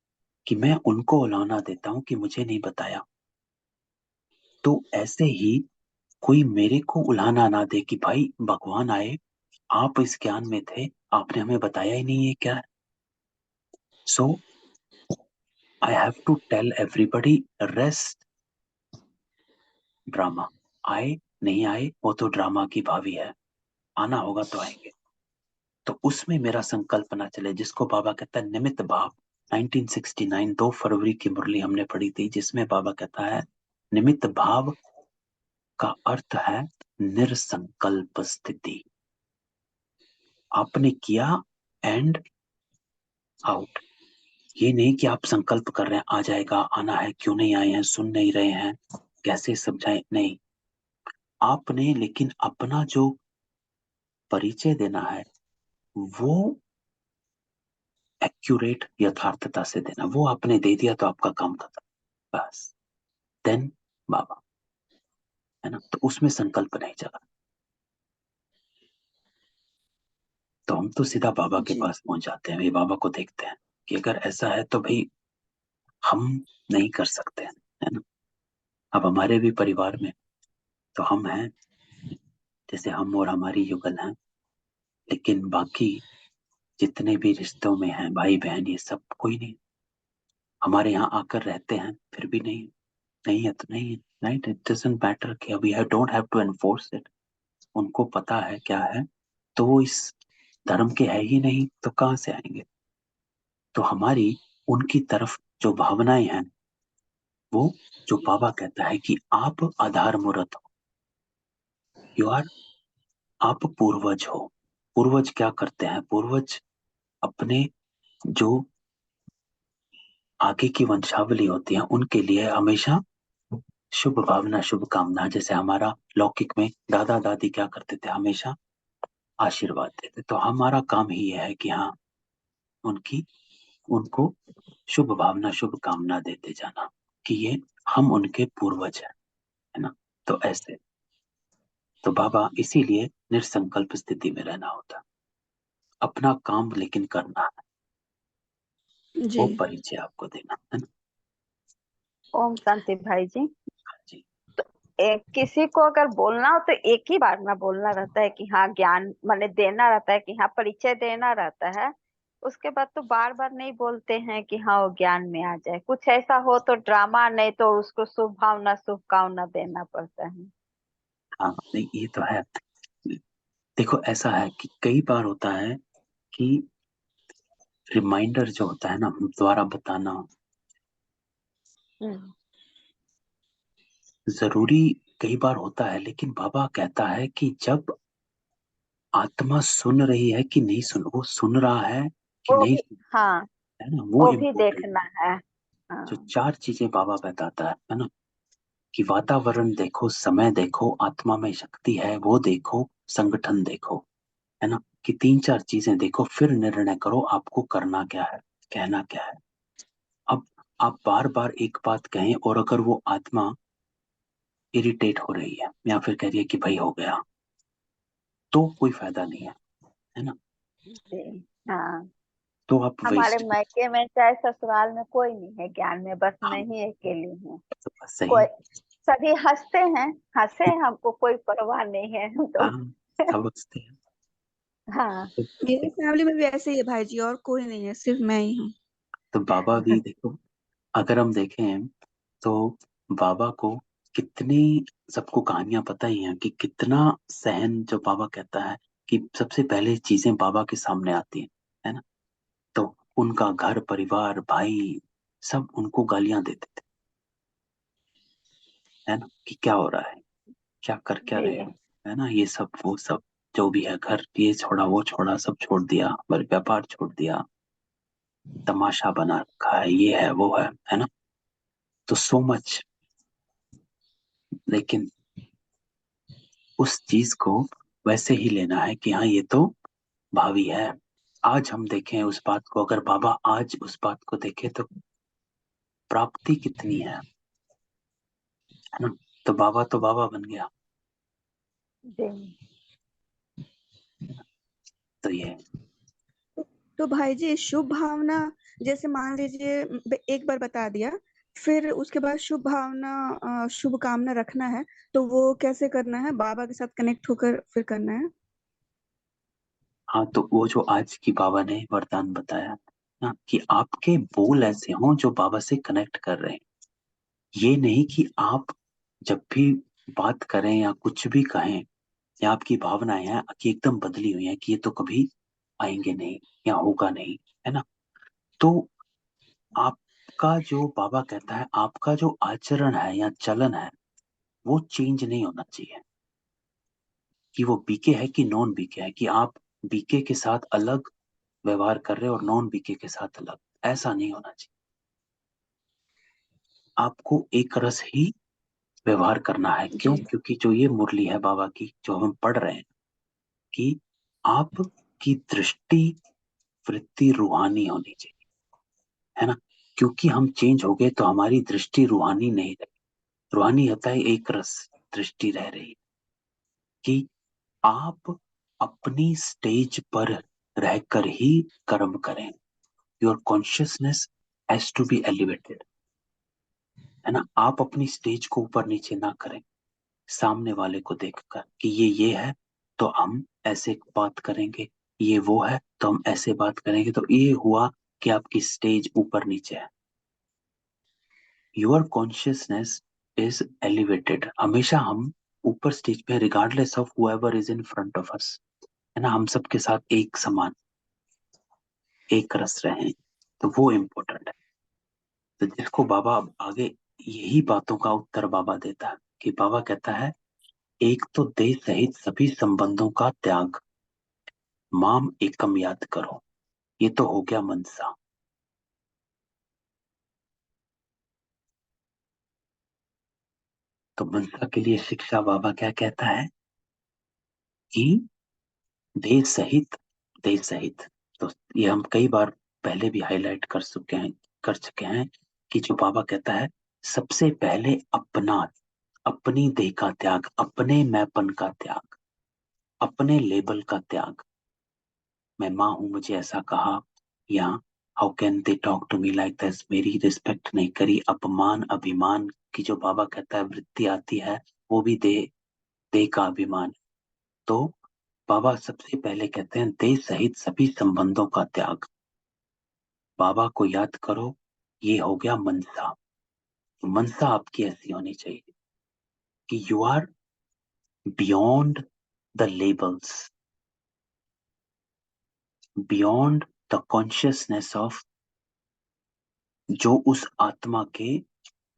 कि मैं उनको उलाहना देता हूँ कि मुझे नहीं बताया। तो ऐसे ही कोई मेरे को उलाहना ना दे कि भाई भगवान आए, आप इस ज्ञान में थे, आपने हमें बताया ही नहीं है क्या है। So I have to tell everybody rest, drama आए नहीं आए वो तो ड्रामा की भावी है, आना होगा तो आएंगे। तो उसमें मेरा संकल्प ना चले, जिसको बाबा कहता है निमित्त भाव। 1969 2 फरवरी की मुरली हमने पढ़ी थी जिसमें बाबा कहता है निमित्त भाव का अर्थ है निरसंकल्प स्थिति। आपने किया एंड आउट। ये नहीं कि आप संकल्प कर रहे हैं आ जाएगा, आना है, क्यों नहीं आए हैं, सुन नहीं रहे हैं, कैसे समझाएं, नहीं। आपने लेकिन अपना जो परिचय देना है वो एक्यूरेट यथार्थता से देना, वो आपने दे दिया तो आपका काम खत्म, बस। देन बाबा, है ना, तो उसमें संकल्प नहीं चला। तो हम तो सीधा बाबा के जी पास पहुंच जाते हैं, ये बाबा को देखते हैं कि अगर ऐसा है तो भाई हम नहीं कर सकते हैं, है ना। अब हमारे भी परिवार में तो हम हैं, जैसे हम और हमारी युगल हैं, लेकिन बाकी जितने भी रिश्तों में हैं भाई बहन ये सब कोई नहीं। हमारे यहाँ आकर रहते हैं फिर भी नहीं, नहीं है तो नहीं है, राइट। इट डजंट मैटर कि अभी I don't have to enforce it, उनको पता है क्या है, तो वो इस धर्म के है ही नहीं तो कहाँ से आएंगे। तो हमारी उनकी तरफ जो भावनाएं हैं वो, जो बाबा कहता है कि आप आधार मूर्त हो, यू आर, आप पूर्वज हो। पूर्वज क्या करते हैं, पूर्वज अपने जो आगे की वंशावली होती है उनके लिए हमेशा शुभ भावना शुभ कामना, जैसे हमारा लौकिक में दादा दादी क्या करते थे, हमेशा आशीर्वाद देते। तो हमारा काम ही यह है कि हाँ उनकी, उनको शुभ भावना शुभ कामना देते जाना कि ये हम उनके पूर्वज हैं, है ना। तो ऐसे, तो बाबा इसीलिए निरसंकल्प स्थिति में रहना होता, अपना काम लेकिन करना है, जी वो परिचय आपको देना है ना। ओम शांति भाई जी। हाँ जी। किसी को अगर बोलना हो तो एक ही बार में बोलना रहता है कि हाँ ज्ञान माने देना रहता है कि हाँ परिचय देना रहता है। उसके बाद तो बार बार नहीं बोलते हैं कि हाँ वो ज्ञान में आ जाए। कुछ ऐसा हो तो ड्रामा, नहीं तो उसको शुभ भावना शुभकामना देना पड़ता है। हाँ नहीं ये तो है। देखो ऐसा है कि कई बार होता है कि रिमाइंडर जो होता है ना, दोबारा बताना हम्म। जरूरी कई बार होता है, लेकिन बाबा कहता है कि जब आत्मा सुन रही है कि नहीं, सुन, वो सुन रहा है कि वो नहीं भी, सुन, हाँ है ना, वो वो भी इम्पोर्टेंट। देखना है। जो हाँ। 4 चीजें बाबा बताता है ना, कि वातावरण देखो, समय देखो, आत्मा में शक्ति है वो देखो, संगठन देखो, है ना, कि 3-4 चीजें देखो फिर निर्णय करो आपको करना क्या है, कहना क्या है। अब आप बार बार एक बात कहें और अगर वो आत्मा इरिटेट हो रही है या फिर कह रही है कि भाई हो गया, तो कोई फायदा नहीं है ना। जी हाँ। तो आप हमारे वेस्ट, मायके में चाहे ससुराल में कोई नहीं है ज्ञान में, बस मैं हम ही अकेली हूँ। तो बस सही कोई, है। सभी हंसते हैं, हंसे, हमको कोई परवाह नहीं है हम तो। हाँ सब हंसते हैं। हाँ। मेरी फैमिली में भी ऐसे ही है भाई जी, और कोई नहीं है, सिर्फ मैं ही हूँ। तो बाबा भी देखो, अगर हम देखें तो बाबा को कितनी, सबको कहानियां पता ही हैं कि कितना सहन, जो बाबा कहता है कि सबसे पहले चीजें बाबा के सामने आती हैं, है ना। तो उनका घर परिवार भाई सब उनको गालियां देते थे, है ना, कि क्या हो रहा है, क्या कर क्या रहे जी। हो, है ना, ये सब वो सब, जो भी है, घर ये छोड़ा वो छोड़ा सब छोड़ दिया, व्यापार छोड़ दिया, तमाशा बना रखा है, ये है वो है ना। तो सो मच, लेकिन उस चीज को वैसे ही लेना है कि हाँ ये तो भावी है। आज हम देखें उस बात को, अगर बाबा आज उस बात को देखे तो प्राप्ति कितनी है ना। तो बाबा बन गया। जी। तो ये तो भाई जी शुभ भावना, जैसे मान लीजिए एक बार बता दिया, फिर उसके बाद शुभ भावना शुभ कामना रखना है, तो वो कैसे करना है? बाबा के साथ कनेक्ट होकर फिर करना है? हाँ, तो वो जो आज की बाबा ने वरदान बताया ना कि आपके बोल ऐसे हों जो बाबा से कनेक्ट कर रहे हैं। ये नहीं कि आप जब भी बात करें या कुछ भी कहें या आपकी भावनाएं हैं कि एकदम बदली हुई हैं कि ये तो कभी आएंगे नहीं या होगा नहीं, है ना। तो आपका जो बाबा कहता है, आपका जो आचरण है या चलन है वो चेंज नहीं होना चाहिए कि वो बीके है कि नॉन बीके है, कि आप बीके के साथ अलग व्यवहार कर रहे हो और नॉन बीके के साथ अलग। ऐसा नहीं होना चाहिए। आपको एक रस ही व्यवहार करना है। क्यों? जी। क्योंकि जो ये मुरली है बाबा की जो हम पढ़ रहे हैं कि आपकी दृष्टि वृत्ति रूहानी होनी चाहिए, है ना। क्योंकि हम चेंज हो गए तो हमारी दृष्टि रूहानी नहीं रही। रूहानी होता है एक रस दृष्टि रह रही, कि आप अपनी स्टेज पर रहकर ही कर्म करें। Your consciousness has to be elevated, है ना। आप अपनी स्टेज को ऊपर नीचे ना करें सामने वाले को देखकर कि ये है तो हम ऐसे बात करेंगे, ये वो है तो हम ऐसे बात करेंगे। तो ये हुआ कि आपकी स्टेज ऊपर नीचे है। Your consciousness is elevated. हमेशा हम ऊपर स्टेज पे, regardless of whoever is in front of us, है ना। हम सबके साथ एक समान एक रस रहे, तो वो इम्पोर्टेंट है। तो जिसको बाबा अब आगे यही बातों का उत्तर बाबा देता है कि बाबा कहता है एक तो देह सहित सभी संबंधों का त्याग, माम एकम याद करो। ये तो हो गया मनसा। तो मनसा के लिए शिक्षा बाबा क्या कहता है कि देह सहित। तो ये हम कई बार पहले भी हाईलाइट कर चुके हैं कि जो बाबा कहता है सबसे पहले अपनी देह का त्याग, अपने मैंपन का त्याग, अपने लेबल का त्याग। मैं माँ हूं, मुझे ऐसा कहा, या how can they talk to me like this, मेरी रिस्पेक्ट नहीं करी, अपमान अभिमान की जो बाबा कहता है वृत्ति आती है, वो भी देह का अभिमान। तो बाबा सबसे पहले कहते हैं देह सहित सभी संबंधों का त्याग। बाबा को याद करो, ये हो गया मनसा। तो मनसा आपकी ऐसी होनी चाहिए कि you are beyond the labels, beyond the consciousness of जो उस आत्मा के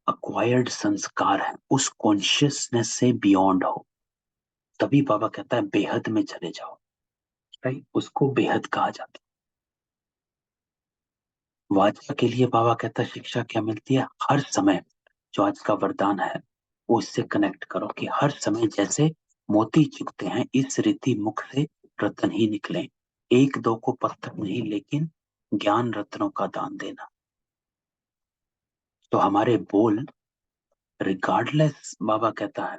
अक्वायर्ड संस्कार है, उस कॉन्शियसनेस से बियॉन्ड हो। तभी बाबा कहता है बेहद में चले जाओ, राइट। उसको बेहद कहा जाता है। वाचा के लिए बाबा कहता है शिक्षा क्या मिलती है? हर समय जो आज का वरदान है वो इससे कनेक्ट करो कि हर समय जैसे मोती चुगते हैं इस रीति मुख से रत्न ही निकले। एक दो को पत्थर नहीं, लेकिन ज्ञान रत्नों का दान देना। तो हमारे बोल रिगार्डलेस, बाबा कहता है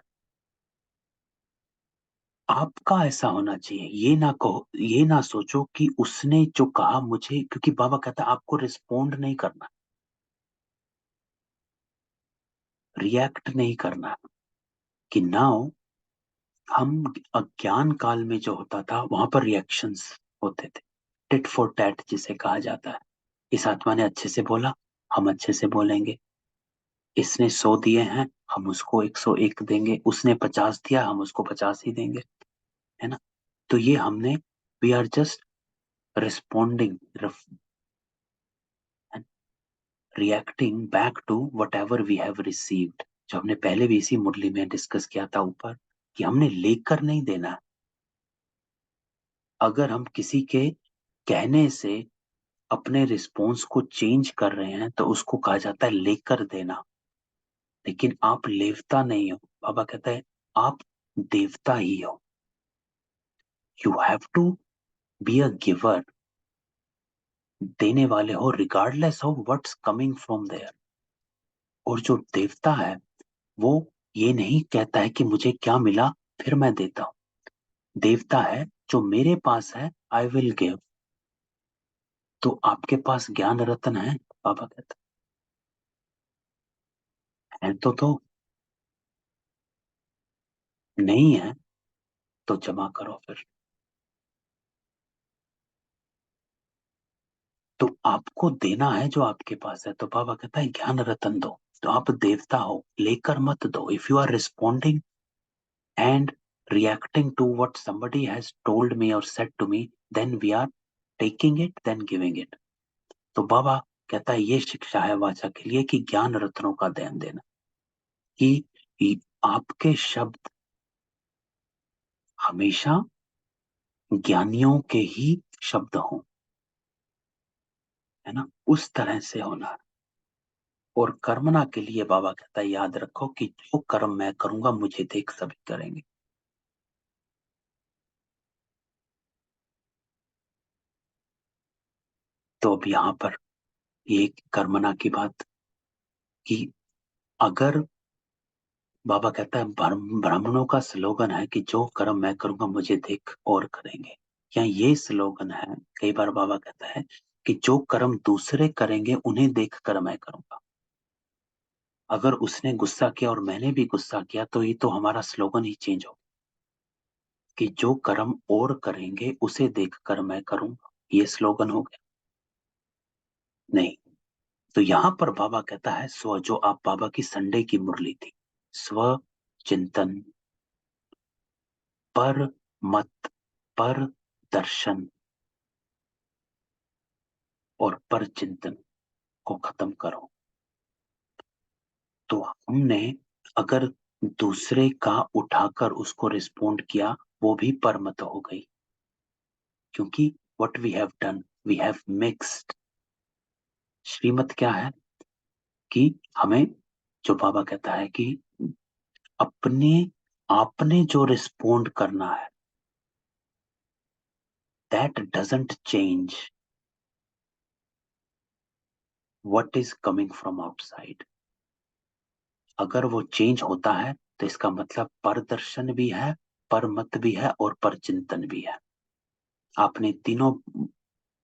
आपका ऐसा होना चाहिए। ये ना सोचो कि उसने जो कहा मुझे, क्योंकि बाबा कहता है आपको रिस्पोंड नहीं करना, रिएक्ट नहीं करना। कि नाउ हम अज्ञान काल में जो होता था वहां पर रिएक्शंस होते थे, टिट फॉर टैट जिसे कहा जाता है। इस आत्मा ने अच्छे से बोला, हम अच्छे से बोलेंगे। इसने 100 दिए हैं, हम उसको 101 देंगे। उसने 50 दिया, हम उसको 50 ही देंगे, है ना। तो ये हमने, we are just responding, reacting back to whatever we have received. जो हमने पहले भी इसी मुरली में डिस्कस किया था ऊपर, कि हमने लेकर नहीं देना। अगर हम किसी के कहने से अपने रिस्पॉन्स को चेंज कर रहे हैं तो उसको कहा जाता है लेकर देना। लेकिन आप लेवता नहीं हो। बाबा कहता है आप देवता ही हो। You have to be a giver, देने वाले हो, regardless of what's coming from there. और जो देवता है वो ये नहीं कहता है कि मुझे क्या मिला फिर मैं देता हूं। देवता है जो मेरे पास है आई विल गिव। तो आपके पास ज्ञान रत्न है, बाबा कहता है तो नहीं है तो जमा करो फिर। तो आपको देना है जो आपके पास है, तो बाबा कहता है ज्ञान रतन दो। तो आप देवता हो, लेकर मत दो। If you are responding and reacting to what somebody has told me or said to me, then we are taking it, then giving it. तो बाबा कहता है ये शिक्षा है वाचा के लिए कि ज्ञान रत्नों का ध्यान देना, कि आपके शब्द हमेशा ज्ञानियों के ही शब्द हों, है ना, उस तरह से होना। और कर्मना के लिए बाबा कहता है याद रखो कि जो कर्म मैं करूंगा मुझे देख सभी करेंगे। तो अब यहाँ पर ये कर्मना की बात कि अगर बाबा कहता है ब्राह्मणों का स्लोगन है कि जो कर्म मैं करूंगा मुझे देख और करेंगे, या ये स्लोगन है कई बार बाबा कहता है कि जो कर्म दूसरे करेंगे उन्हें देख कर मैं करूंगा। अगर उसने गुस्सा किया और मैंने भी गुस्सा किया तो ये तो हमारा स्लोगन ही चेंज हो कि जो कर्म और करेंगे उसे देखकर मैं करूंगा, ये स्लोगन हो गया नहीं। तो यहां पर बाबा कहता है स्व, जो आप बाबा की संडे की मुरली थी, स्व चिंतन, पर मत, पर दर्शन और पर चिंतन को खत्म करो। तो हमने अगर दूसरे का उठाकर उसको रिस्पोंड किया वो भी परमत हो गई, क्योंकि what we have done, we have mixed. श्रीमत क्या है कि हमें, जो बाबा कहता है कि अपने आपने जो रिस्पोंड करना है that doesn't change what is coming from outside. अगर वो चेंज होता है तो इसका मतलब परदर्शन भी है, परमत भी है और परचिंतन भी है। आपने तीनों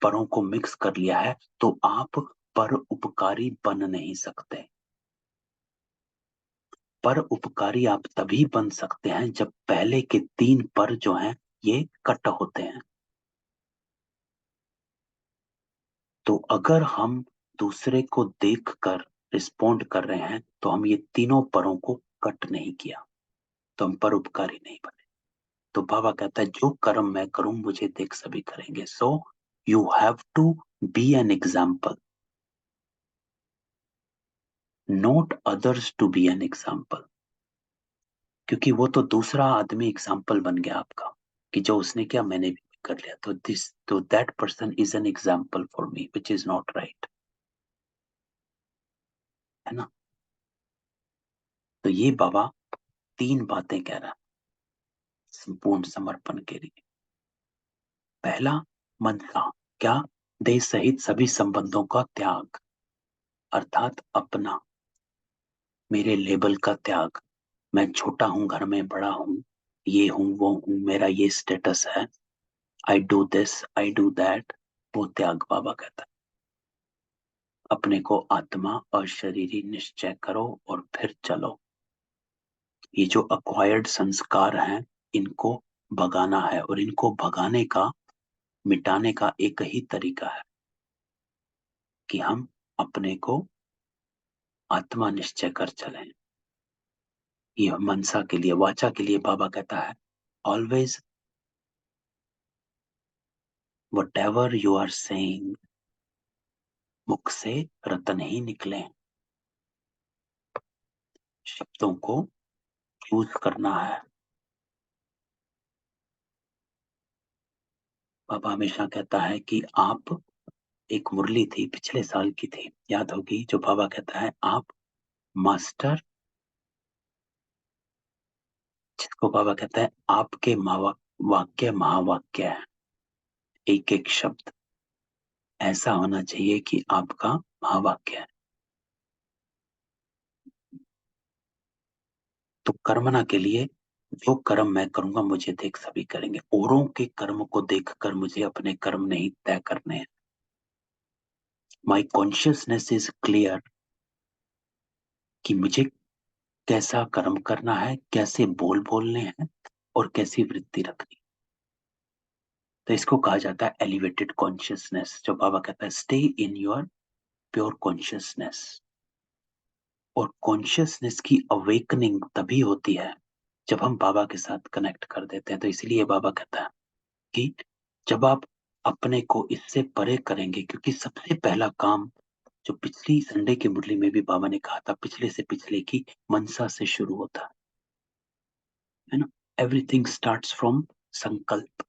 परों को मिक्स कर लिया है तो आप पर उपकारी बन नहीं सकते। पर उपकारी आप तभी बन सकते हैं जब पहले के तीन पर जो हैं ये कट होते हैं। तो अगर हम दूसरे को देखकर रिस्पोंड कर रहे हैं तो हम ये तीनों परों को कट नहीं किया, तो हम पर उपकारी नहीं बने। तो बाबा कहता है जो कर्म मैं करूं मुझे देख सभी करेंगे। So you have to be an example, not others to be an example. क्योंकि वो तो दूसरा आदमी एग्जाम्पल बन गया आपका कि जो उसने किया मैंने भी कर लिया, तो that person is an example for me which is not right, है ना। तो ये बाबा तीन बातें कह रहा है संपूर्ण समर्पण के लिए। पहला मनसा, क्या, देह सहित सभी संबंधों का त्याग, अर्थात अपना, मेरे लेबल का त्याग। मैं छोटा हूं, घर में बड़ा हूं, ये हूं वो हूं, मेरा ये स्टेटस है, I do this I do that, वो त्याग बाबा कहता है। अपने को आत्मा और शरीरी निश्चय करो और फिर चलो। ये जो अक्वायर्ड संस्कार हैं इनको भगाना है, और इनको भगाने का, मिटाने का एक ही तरीका है कि हम अपने को आत्मा निश्चय कर चलें। ये मनसा के लिए, वाचा के लिए बाबा कहता है always whatever you are saying, मुख से रतन ही निकले। शब्दों को यूज करना है। बाबा हमेशा कहता है कि आप, एक मुरली थी पिछले साल की थी, याद होगी, जो बाबा कहता है आप मास्टर, जिसको बाबा कहता है आपके वाक्य महावाक्य है, एक एक शब्द ऐसा होना चाहिए कि आपका महावाक्य है। कर्मणा के लिए जो कर्म मैं करूंगा मुझे देख सभी करेंगे। औरों के कर्म को देखकर मुझे अपने कर्म नहीं तय करने हैं। माई कॉन्शियसनेस इज क्लियर कि मुझे कैसा कर्म करना है, कैसे बोल बोलने हैं और कैसी वृत्ति रखनी। तो इसको कहा जाता है एलिवेटेड कॉन्शियसनेस। जो बाबा कहता है stay in your pure consciousness. और कॉन्शियसनेस की अवेकनिंग तभी होती है जब हम बाबा के साथ कनेक्ट कर देते हैं। तो इसलिए बाबा कहता है कि जब आप अपने को इससे परे करेंगे, क्योंकि सबसे पहला काम जो पिछली संडे की मुरली में भी बाबा ने कहा था, पिछले से पिछले की मनसा से शुरू होता है ना। एवरीथिंग स्टार्ट्स फ्रॉम संकल्प।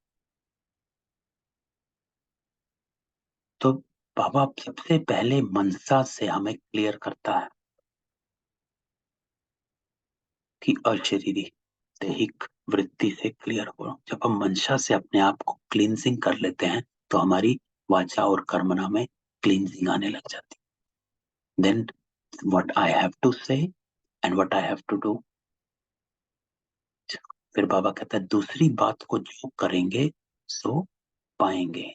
तो बाबा सबसे पहले मनसा से हमें क्लियर करता है कि अशरीरी दैहिक वृत्ति से क्लियर हो। जब हम मंशा से अपने आप को क्लींजिंग कर लेते हैं तो हमारी वाचा और कर्मना में क्लींजिंग आने लग जाती। Then what I have to say and what I have to do. फिर बाबा कहता है दूसरी बात को जो करेंगे सो पाएंगे,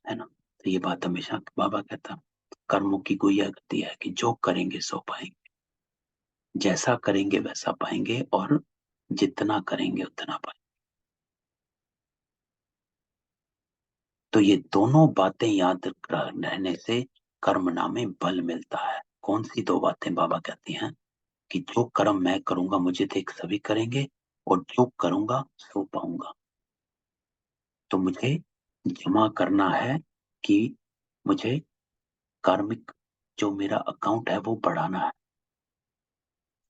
है ना। तो ये बात हमेशा बाबा कहता है कर्मों की गुइया गति है कि जो करेंगे सो पाएंगे, जैसा करेंगे वैसा पाएंगे और जितना करेंगे उतना पाएंगे। तो ये दोनों बातें याद रहने से कर्मणा में बल मिलता है। कौन सी दो बातें बाबा कहती हैं कि जो कर्म मैं करूंगा मुझे देख सभी करेंगे और जो करूंगा सो पाऊंगा। तो मुझे जमा करना है कि मुझे कार्मिक जो मेरा अकाउंट है वो बढ़ाना है।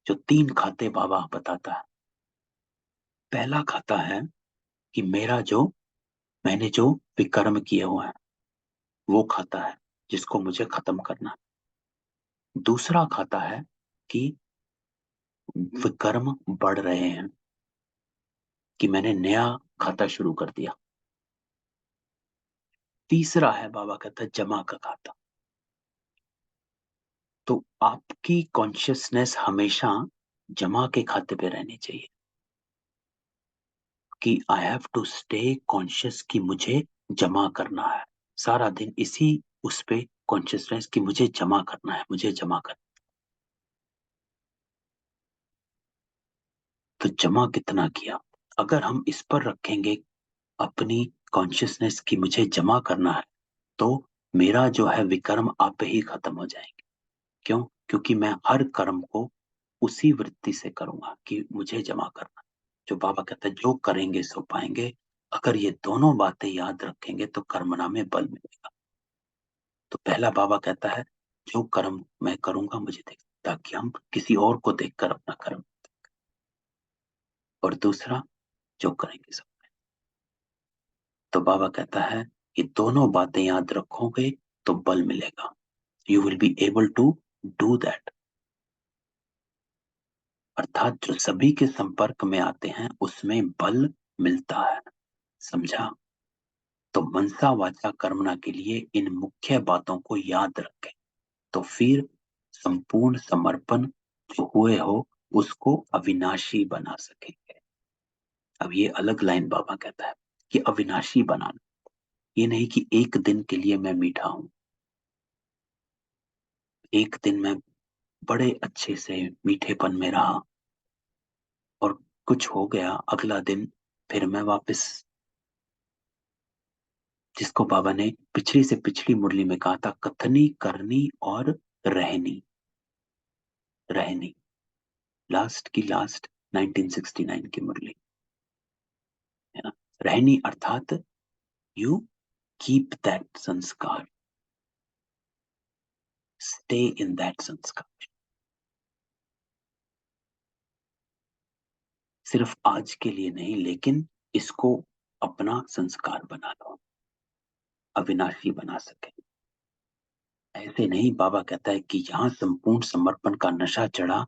जो 3 खाते बाबा बताता है। पहला खाता है कि मेरा जो मैंने जो विकर्म किए हुए हैं वो खाता है जिसको मुझे खत्म करना है। दूसरा खाता है कि विकर्म बढ़ रहे हैं, कि मैंने नया खाता शुरू कर दिया। तीसरा है बाबा कहता है जमा का खाता। तो आपकी कॉन्शियसनेस हमेशा जमा के खाते पे रहनी चाहिए कि I have to stay conscious कि मुझे जमा करना है। सारा दिन इसी उस पे कॉन्शियसनेस कि मुझे जमा करना है, मुझे जमा करना। तो जमा कितना किया, अगर हम इस पर रखेंगे अपनी कॉन्शियसनेस कि मुझे जमा करना है तो मेरा जो है विकर्म आप ही खत्म हो जाएंगे। क्यों? क्योंकि मैं हर कर्म को उसी वृत्ति से करूंगा कि मुझे जमा करना। जो बाबा कहता है जो करेंगे सो पाएंगे। अगर ये दोनों बातें याद रखेंगे तो कर्मणा में बल मिलेगा। तो पहला बाबा कहता है जो कर्म मैं करूंगा मुझे देख, ताकि हम किसी और को देखकर अपना कर्म। और दूसरा जो करेंगे सो। तो बाबा कहता है ये दोनों बातें याद रखोगे तो बल मिलेगा। You will be able to do that. अर्थात जो सभी के संपर्क में आते हैं उसमें बल मिलता है। समझा? तो मनसा वाचा कर्मणा के लिए इन मुख्य बातों को याद रखें तो फिर संपूर्ण समर्पण जो हुए हो उसको अविनाशी बना सकेंगे। अब ये अलग लाइन बाबा कहता है कि अविनाशी बनाना, ये नहीं कि एक दिन के लिए मैं मीठा हूं, एक दिन मैं बड़े अच्छे से मीठेपन में रहा और कुछ हो गया, अगला दिन फिर मैं वापस, जिसको बाबा ने पिछली से पिछली मुरली में कहा था कथनी करनी और रहनी। रहनी लास्ट की लास्ट 1969 की मुरली है ना। रहनी अर्थात यू कीप दैट संस्कार, स्टे इन दैट संस्कार। सिर्फ आज के लिए नहीं, लेकिन इसको अपना संस्कार बना लो, अविनाशी बना सके। ऐसे नहीं, बाबा कहता है कि जहां संपूर्ण समर्पण का नशा चढ़ा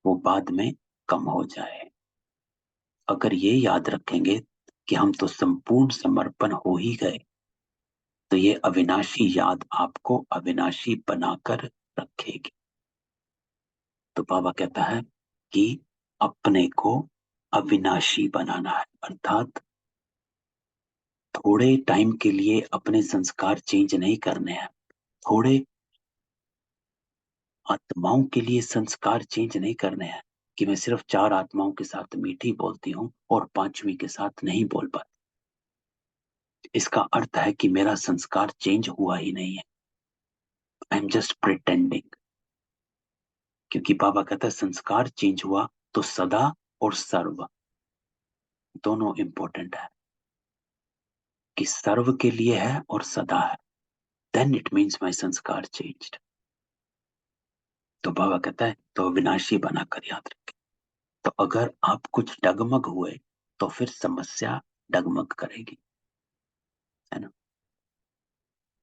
वो बाद में कम हो जाए। अगर ये याद रखेंगे कि हम तो संपूर्ण समर्पण हो ही गए तो ये अविनाशी याद आपको अविनाशी बनाकर रखेगी। तो बाबा कहता है कि अपने को अविनाशी बनाना है, अर्थात थोड़े टाइम के लिए अपने संस्कार चेंज नहीं करने हैं, थोड़े आत्माओं के लिए संस्कार चेंज नहीं करने हैं कि मैं सिर्फ 4 आत्माओं के साथ मीठी बोलती हूँ और 5वीं के साथ नहीं बोल पाती। इसका अर्थ है कि मेरा संस्कार चेंज हुआ ही नहीं है, आई एम जस्ट प्रिटेंडिंग। क्योंकि बाबा कहता है संस्कार चेंज हुआ तो सदा और सर्व दोनों इंपॉर्टेंट है, कि सर्व के लिए है और सदा है, देन इट मीन्स माई संस्कार चेंज्ड। तो बाबा कहता है तो अविनाशी बनाकर याद रखें। तो अगर आप कुछ डगमग हुए तो फिर समस्या डगमग करेगी, है ना।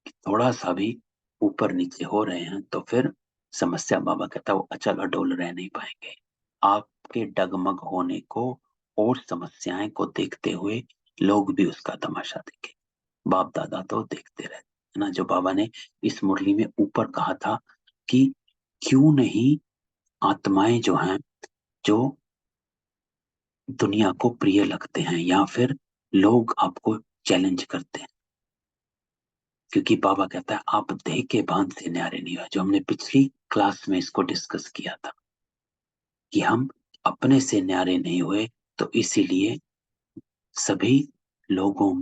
कि थोड़ा सा भी ऊपर नीचे हो रहे हैं तो फिर समस्या, बाबा कहता है वो अचल अडोल रह नहीं पाएंगे। आपके डगमग होने को और समस्याएं को देखते हुए लोग भी उसका तमाशा देखें। बाप दादा तो देखते रहते है ना। जो बाबा ने इस मुरली में ऊपर कहा था कि क्यों नहीं आत्माएं जो हैं, जो दुनिया को प्रिय लगते हैं या फिर लोग आपको चैलेंज करते हैं, क्योंकि बाबा कहता है आप देह के बांध से न्यारे नहीं हुए। जो हमने पिछली क्लास में इसको डिस्कस किया था कि हम अपने से न्यारे नहीं हुए, तो इसीलिए सभी लोगों,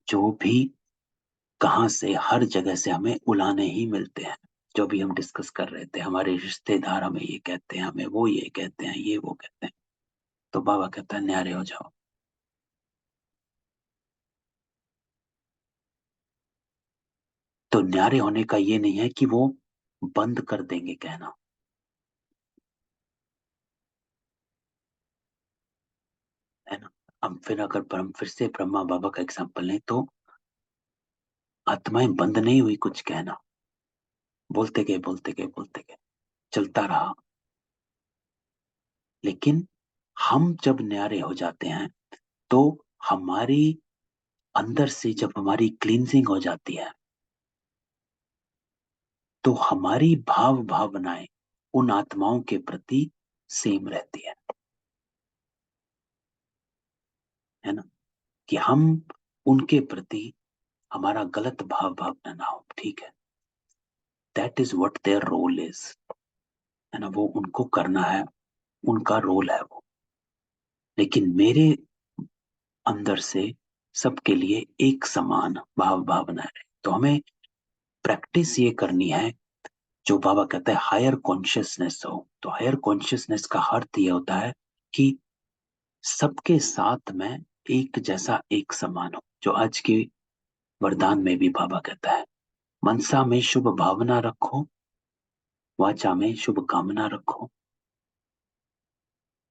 जो भी कहां से, हर जगह से हमें उलाने ही मिलते हैं। जो भी हम डिस्कस कर रहे थे, हमारे रिश्तेदार हमें ये कहते हैं, हमें वो ये कहते हैं, ये वो कहते हैं। तो बाबा कहता है न्यारे हो जाओ। तो न्यारे होने का ये नहीं है कि वो बंद कर देंगे कहना, है ना। अब फिर अगर हम फिर से ब्रह्मा बाबा का एग्जांपल लें तो आत्माएं बंद नहीं हुई कुछ कहना, बोलते गए बोलते गए बोलते गए, चलता रहा। लेकिन हम जब न्यारे हो जाते हैं तो हमारी अंदर से जब हमारी क्लींजिंग हो जाती है तो हमारी भाव भावनाएं उन आत्माओं के प्रति सेम रहती है ना। कि हम उनके प्रति हमारा गलत भाव भावना ना हो, ठीक है। That is what their role is, है ना। वो उनको करना है, उनका रोल है वो। लेकिन मेरे अंदर से सबके लिए एक समान भाव भावना है। तो हमें प्रैक्टिस ये करनी है, जो बाबा कहते हैं हायर कॉन्शियसनेस हो। तो हायर कॉन्शियसनेस का अर्थ ये होता है कि सबके साथ में एक जैसा, एक समान हो। जो आज के वरदान में भी बाबा कहता है मनसा में शुभ भावना रखो, वाचा में शुभ कामना रखो,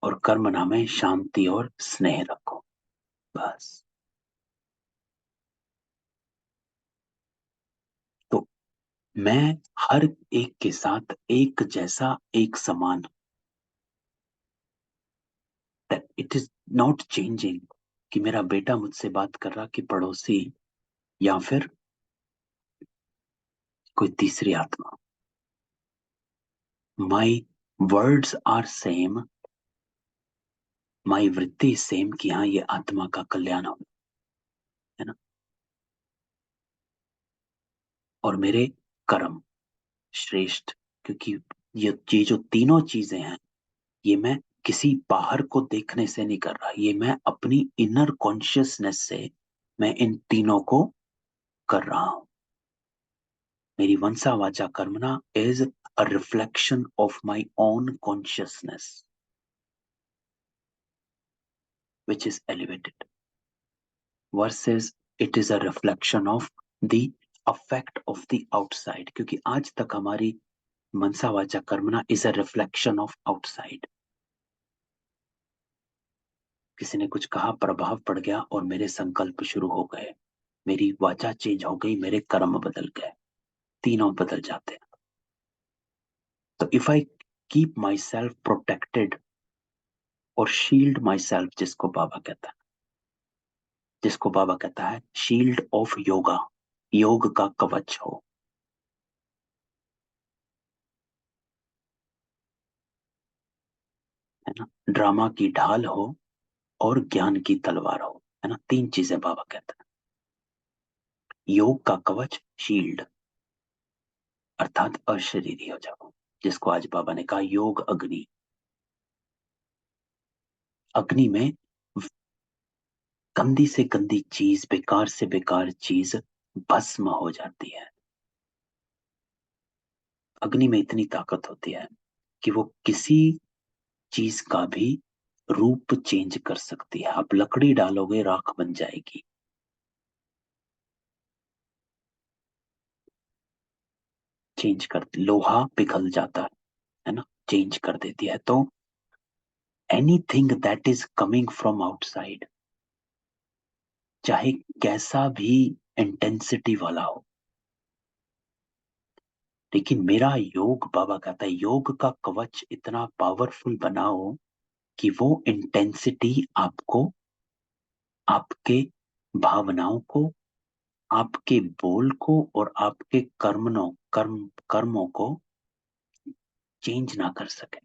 और कर्मना में शांति और स्नेह रखो। बस। तो मैं हर एक के साथ एक जैसा, एक समान, that it is not changing. कि मेरा बेटा मुझसे बात कर रहा, कि पड़ोसी, या फिर कोई तीसरी आत्मा, माई वर्ड्स आर सेम, माई वृत्ति सेम, कि हाँ ये आत्मा का कल्याण हो, है ना। और मेरे कर्म श्रेष्ठ, क्योंकि ये जो तीनों चीजें हैं, ये मैं किसी बाहर को देखने से नहीं कर रहा, ये मैं अपनी इनर कॉन्शियसनेस से मैं इन तीनों को कर रहा हूं। मेरी वंसा वाचा कर्मना is a reflection of my own consciousness which is elevated, versus it is a reflection of the effect of the outside। क्योंकि आज तक हमारी मनसा वाचा कर्मना is a reflection of outside. किसी ने कुछ कहा, प्रभाव पड़ गया और मेरे संकल्प शुरू हो गए, मेरी वाचा चेंज हो गई, मेरे कर्म बदल गए, तीनों बदल जाते हैं। तो if I keep my self protected और शील्ड माई सेल्फ, जिसको बाबा कहता है शील्ड ऑफ योगा, योग का कवच हो। है ना, ड्रामा की ढाल हो और ज्ञान की तलवार हो, है ना, 3 चीजें बाबा कहते हैं। योग का कवच शील्ड, अर्थात अशरीरी हो जाओ, जिसको आज बाबा ने कहा योग अग्नि। अग्नि में गंदी से गंदी चीज, बेकार से बेकार चीज भस्म हो जाती है। अग्नि में इतनी ताकत होती है कि वो किसी चीज का भी रूप चेंज कर सकती है। आप लकड़ी डालोगे, राख बन जाएगी। चेंज कर, लोहा पिघल जाता है ना, चेंज कर देती है। तो anything that is coming from outside, चाहे कैसा भी इंटेंसिटी वाला हो, लेकिन मेरा योग, बाबा कहता है, योग का कवच इतना पावरफुल बनाओ कि वो इंटेंसिटी आपको, आपके भावनाओं को, आपके बोल को और आपके कर्मों को चेंज ना कर सके,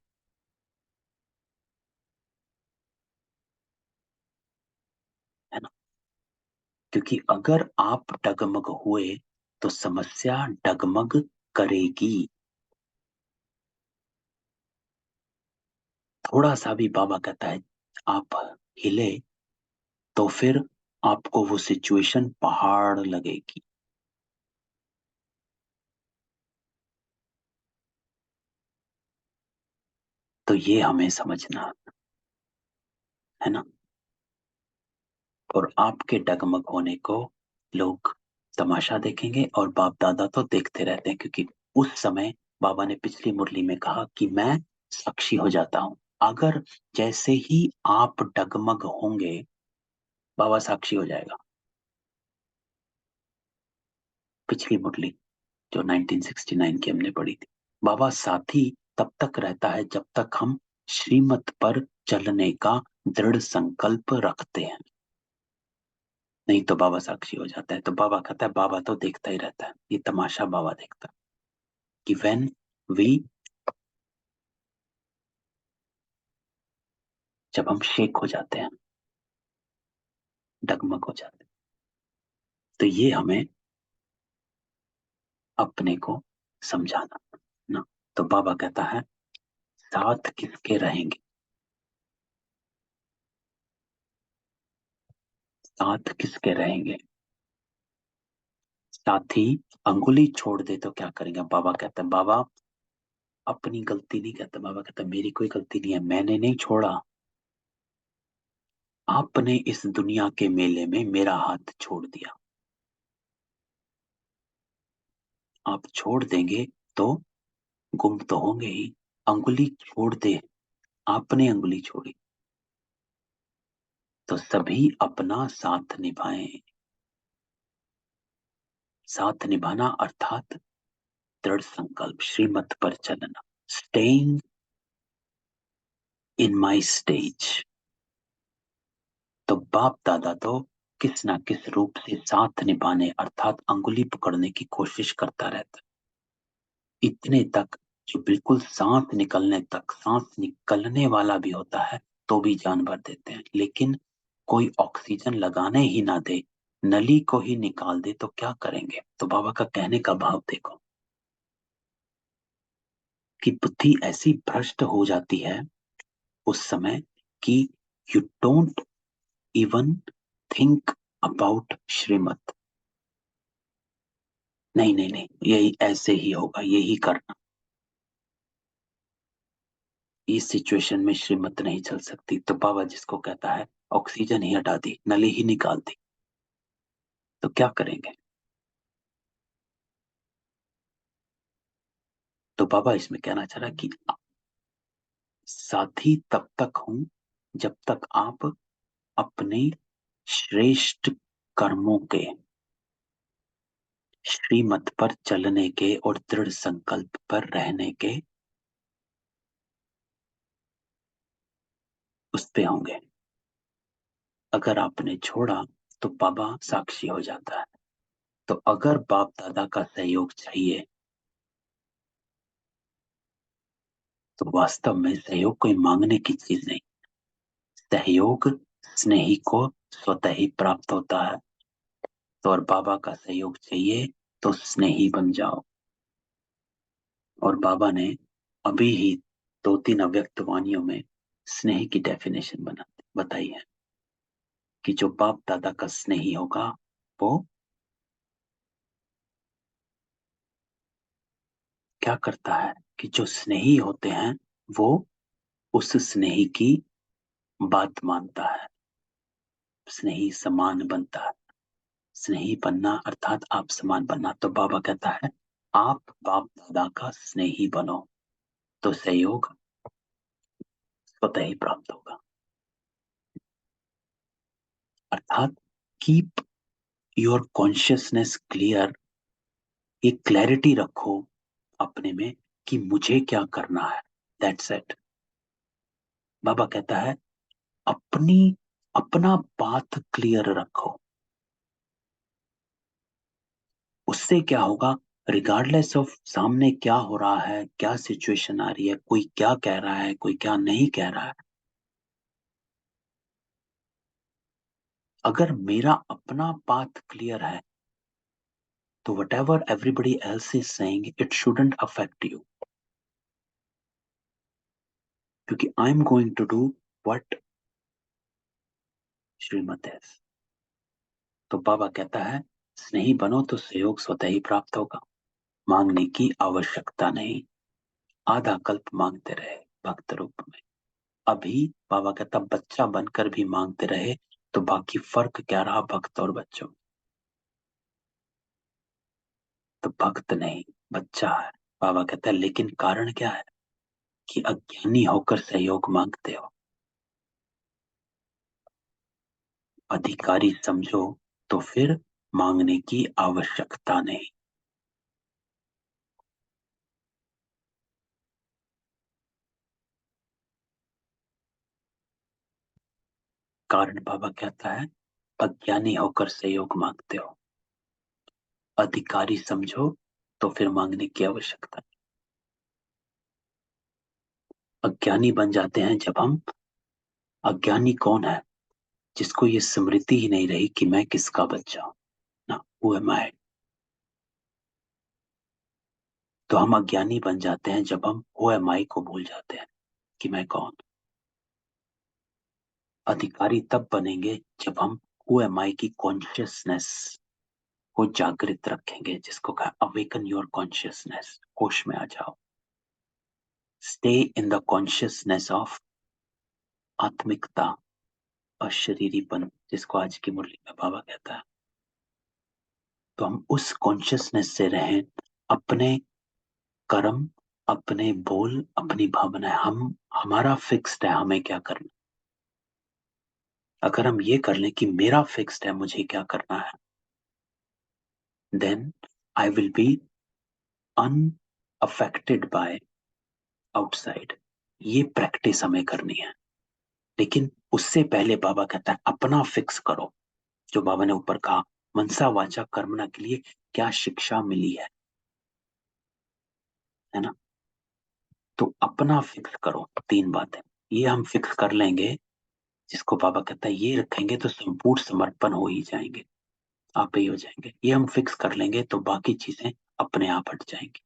है ना। क्योंकि अगर आप डगमग हुए तो समस्या डगमग करेगी। थोड़ा सा भी बाबा कहता है आप हिले तो फिर आपको वो सिचुएशन पहाड़ लगेगी। तो ये हमें समझना है ना। और आपके डगमग होने को लोग तमाशा देखेंगे, और बाप दादा तो देखते रहते हैं, क्योंकि उस समय बाबा ने पिछली मुरली में कहा कि मैं साक्षी हो जाता हूं। अगर जैसे ही आप डगमग होंगे, बाबा साक्षी हो जाएगा। पिछली मुरली जो 1969 की हमने पढ़ी थी, बाबा साथी तब तक रहता है जब तक हम श्रीमत पर चलने का दृढ़ संकल्प रखते हैं, नहीं तो बाबा साक्षी हो जाता है। तो बाबा कहता है बाबा तो देखता ही रहता है, ये तमाशा बाबा देखता है कि व्हेन वी, जब हम शेक हो जाते हैं, डगमग हो जाते हैं। तो ये हमें अपने को समझाना ना। तो बाबा कहता है साथ किसके रहेंगे, साथ किसके रहेंगे। साथी अंगुली छोड़ दे तो क्या करेंगे। बाबा कहते हैं, बाबा अपनी गलती नहीं कहता, बाबा कहता मेरी कोई गलती नहीं है, मैंने नहीं छोड़ा, आपने इस दुनिया के मेले में मेरा हाथ छोड़ दिया। आप छोड़ देंगे तो गुम तो होंगे ही। अंगुली छोड़ दे, आपने अंगुली छोड़ी, तो सभी अपना साथ निभाएं। साथ निभाना अर्थात दृढ़ संकल्प, श्रीमत पर चलना, स्टेइंग इन माई स्टेज। तो बाप दादा तो किस ना किस रूप से साथ निभाने अर्थात अंगुली पकड़ने की कोशिश करता रहता है, इतने तक जो बिल्कुल सांस निकलने तक, सांस निकलने वाला भी होता है तो भी जान भर देते हैं। लेकिन कोई ऑक्सीजन लगाने ही ना दे, नली को ही निकाल दे तो क्या करेंगे। तो बाबा का कहने का भाव देखो कि बुद्धि ऐसी भ्रष्ट हो जाती है उस समय कि you don't even think about श्रीमत। नहीं नहीं नहीं, यही ऐसे ही होगा, यही करना। इस सिचुएशन में श्रीमत नहीं चल सकती। तो बाबा जिसको कहता है ऑक्सीजन ही हटा दी, नली ही निकाल दी, तो क्या करेंगे। तो बाबा इसमें कहना चाह रहा कि साथी तब तक हूं जब तक आप अपने श्रेष्ठ कर्मों के, श्रीमत पर चलने के और दृढ़ संकल्प पर रहने के उस पे होंगे। अगर आपने छोड़ा तो बाबा साक्षी हो जाता है। तो अगर बाप दादा का सहयोग चाहिए तो वास्तव में सहयोग कोई मांगने की चीज नहीं, सहयोग स्नेही को स्वतः ही प्राप्त होता है। तो और बाबा का सहयोग चाहिए तो स्नेही बन जाओ। और बाबा ने अभी ही 2-3 अव्यक्त वाणियों में स्नेह की डेफिनेशन बताई है कि जो बाप दादा का स्नेही होगा वो क्या करता है कि जो स्नेही होते हैं वो उस स्नेही की बात मानता है, स्नेही समान बनता है। स्नेही बनना अर्थात आप समान बनना। तो बाबा कहता है आप बाप दादा का स्नेही बनो तो सहयोग स्वतः ही प्राप्त होगा। अर्थात कीप योर कॉन्शियसनेस क्लियर, एक क्लैरिटी रखो अपने में कि मुझे क्या करना है। That's it. बाबा कहता है अपना पाथ क्लियर रखो। उससे क्या होगा, रिगार्डलेस ऑफ सामने क्या हो रहा है, क्या सिचुएशन आ रही है, कोई क्या कह रहा है, कोई क्या नहीं कह रहा है, अगर मेरा अपना पाथ क्लियर है तो whatever everybody else is saying it shouldn't affect you, क्योंकि I am going to do what श्रीमत है। तो बाबा कहता है स्नेही बनो तो सहयोग स्वतः ही प्राप्त होगा, मांगने की आवश्यकता नहीं। आधा कल्प मांगते रहे भक्त रूप में, अभी बाबा कहता बच्चा बनकर भी मांगते रहे तो बाकी फर्क क्या रहा भक्त और बच्चों। तो भक्त नहीं बच्चा है। बाबा कहता है लेकिन कारण क्या है कि अज्ञानी होकर सहयोग मांगते हो। अधिकारी समझो तो फिर मांगने की आवश्यकता नहीं। कारण बाबा कहता है अज्ञानी होकर सहयोग मांगते हो, अधिकारी समझो तो फिर मांगने की आवश्यकता नहीं। अज्ञानी बन जाते हैं जब हम, अज्ञानी कौन है जिसको ये स्मृति ही नहीं रही कि मैं किसका बच्चा हूं ना, हु एम आई। तो हम अज्ञानी बन जाते हैं जब हम हु एम आई को भूल जाते हैं कि मैं कौन। अधिकारी तब बनेंगे जब हम हु एम आई की कॉन्शियसनेस को जागृत रखेंगे, जिसको कहा अवेकन योर कॉन्शियसनेस, होश में आ जाओ, stay in the consciousness of आत्मिकता, अशरीरीपन, जिसको आज की मुरली में बाबा कहता है। तो हम उस कॉन्शियसनेस से रहें, अपने कर्म, अपने बोल, अपनी भावनाएं, हम हमारा फिक्स्ड है हमें क्या करना। अगर हम ये कर लें कि मेरा फिक्स्ड है मुझे क्या करना है, then I will be unaffected by outside. ये प्रैक्टिस हमें करनी है। लेकिन उससे पहले बाबा कहता है अपना फिक्स करो। जो बाबा ने ऊपर कहा मनसा वाचा कर्मणा के लिए क्या शिक्षा मिली है ना। तो अपना फिक्स करो। 3 बातें ये हम फिक्स कर लेंगे, जिसको बाबा कहता है ये रखेंगे तो संपूर्ण समर्पण हो ही जाएंगे, आप ही हो जाएंगे। ये हम फिक्स कर लेंगे तो बाकी चीजें अपने आप हट जाएंगी।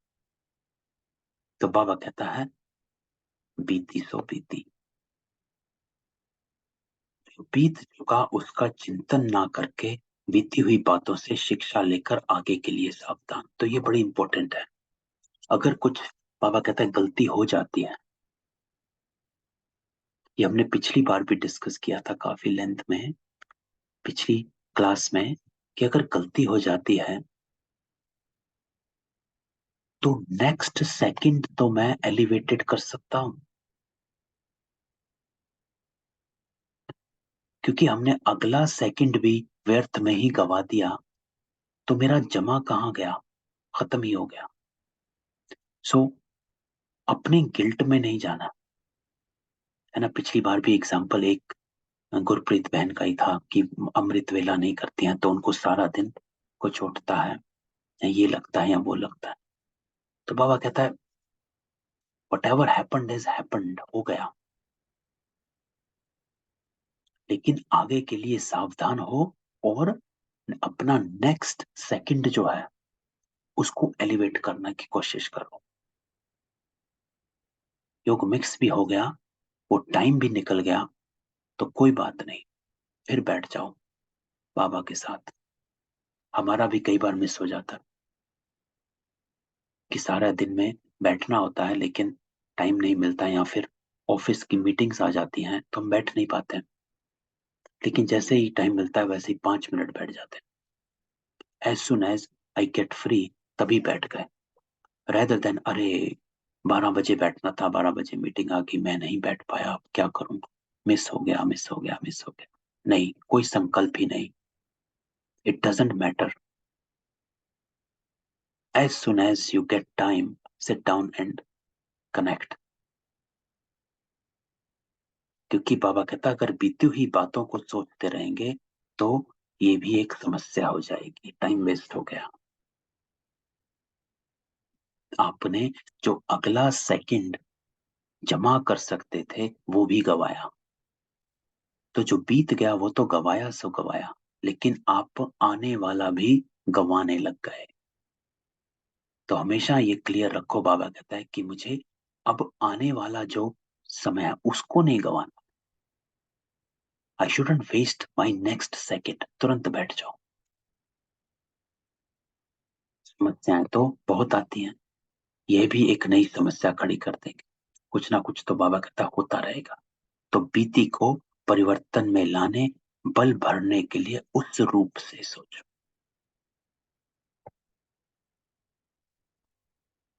तो बाबा कहता है बीती सो बीती, जो बीत चुका उसका चिंतन ना करके बीती हुई बातों से शिक्षा लेकर आगे के लिए सावधान। तो ये बड़ी इंपॉर्टेंट है। अगर कुछ बाबा कहता है गलती हो जाती है, ये हमने पिछली बार भी डिस्कस किया था काफी लेंथ में पिछली क्लास में, कि अगर गलती हो जाती है तो नेक्स्ट सेकंड तो मैं एलिवेटेड कर सकता हूं, क्योंकि हमने अगला सेकंड भी व्यर्थ में ही गवा दिया तो मेरा जमा कहां गया, खत्म ही हो गया। सो अपने गिल्ट में नहीं जाना है ना। पिछली बार भी एग्जांपल एक गुरप्रीत बहन का ही था कि अमृत वेला नहीं करती हैं तो उनको सारा दिन कुछ उठता है, या ये लगता है या वो लगता है। तो बाबा कहता है whatever happened is happened, हो गया, लेकिन आगे के लिए सावधान हो और अपना नेक्स्ट सेकंड जो है उसको एलिवेट करने की कोशिश करो। योग मिक्स भी हो गया, वो टाइम भी निकल गया, तो कोई बात नहीं, फिर बैठ जाओ बाबा के साथ। हमारा भी कई बार मिस हो जाता कि सारा दिन में बैठना होता है लेकिन टाइम नहीं मिलता, या फिर ऑफिस की मीटिंग्स आ जाती हैं तो हम बैठ नहीं पाते हैं, लेकिन जैसे ही टाइम मिलता है वैसे ही 5 मिनट बैठ जाते हैं। As soon as I get free तभी बैठ गए, रेदर देन अरे 12 बजे बैठना था, 12 बजे मीटिंग आ गई, मैं नहीं बैठ पाया, अब क्या करूं, मिस हो गया, मिस हो गया, मिस हो गया। नहीं, कोई संकल्प ही नहीं। It doesn't matter. As soon as you get time, sit down and connect. क्योंकि बाबा कहता अगर बीती हुई बातों को सोचते रहेंगे तो ये भी एक समस्या हो जाएगी, टाइम वेस्ट हो गया। आपने जो अगला सेकंड जमा कर सकते थे वो भी गवाया, तो जो बीत गया वो तो गवाया सो गवाया, लेकिन आप आने वाला भी गंवाने लग गए। तो हमेशा ये क्लियर रखो, बाबा कहता है कि मुझे अब आने वाला जो समय है उसको नहीं गंवाना। I shouldn't waste my next second. तुरंत बैठ जाओ। समस्याएं तो बहुत आती हैं, ये भी एक नई समस्या खड़ी कर देंगे, कुछ ना कुछ तो बाबा कहता होता रहेगा। तो बीती को परिवर्तन में लाने, बल भरने के लिए उस रूप से सोचो।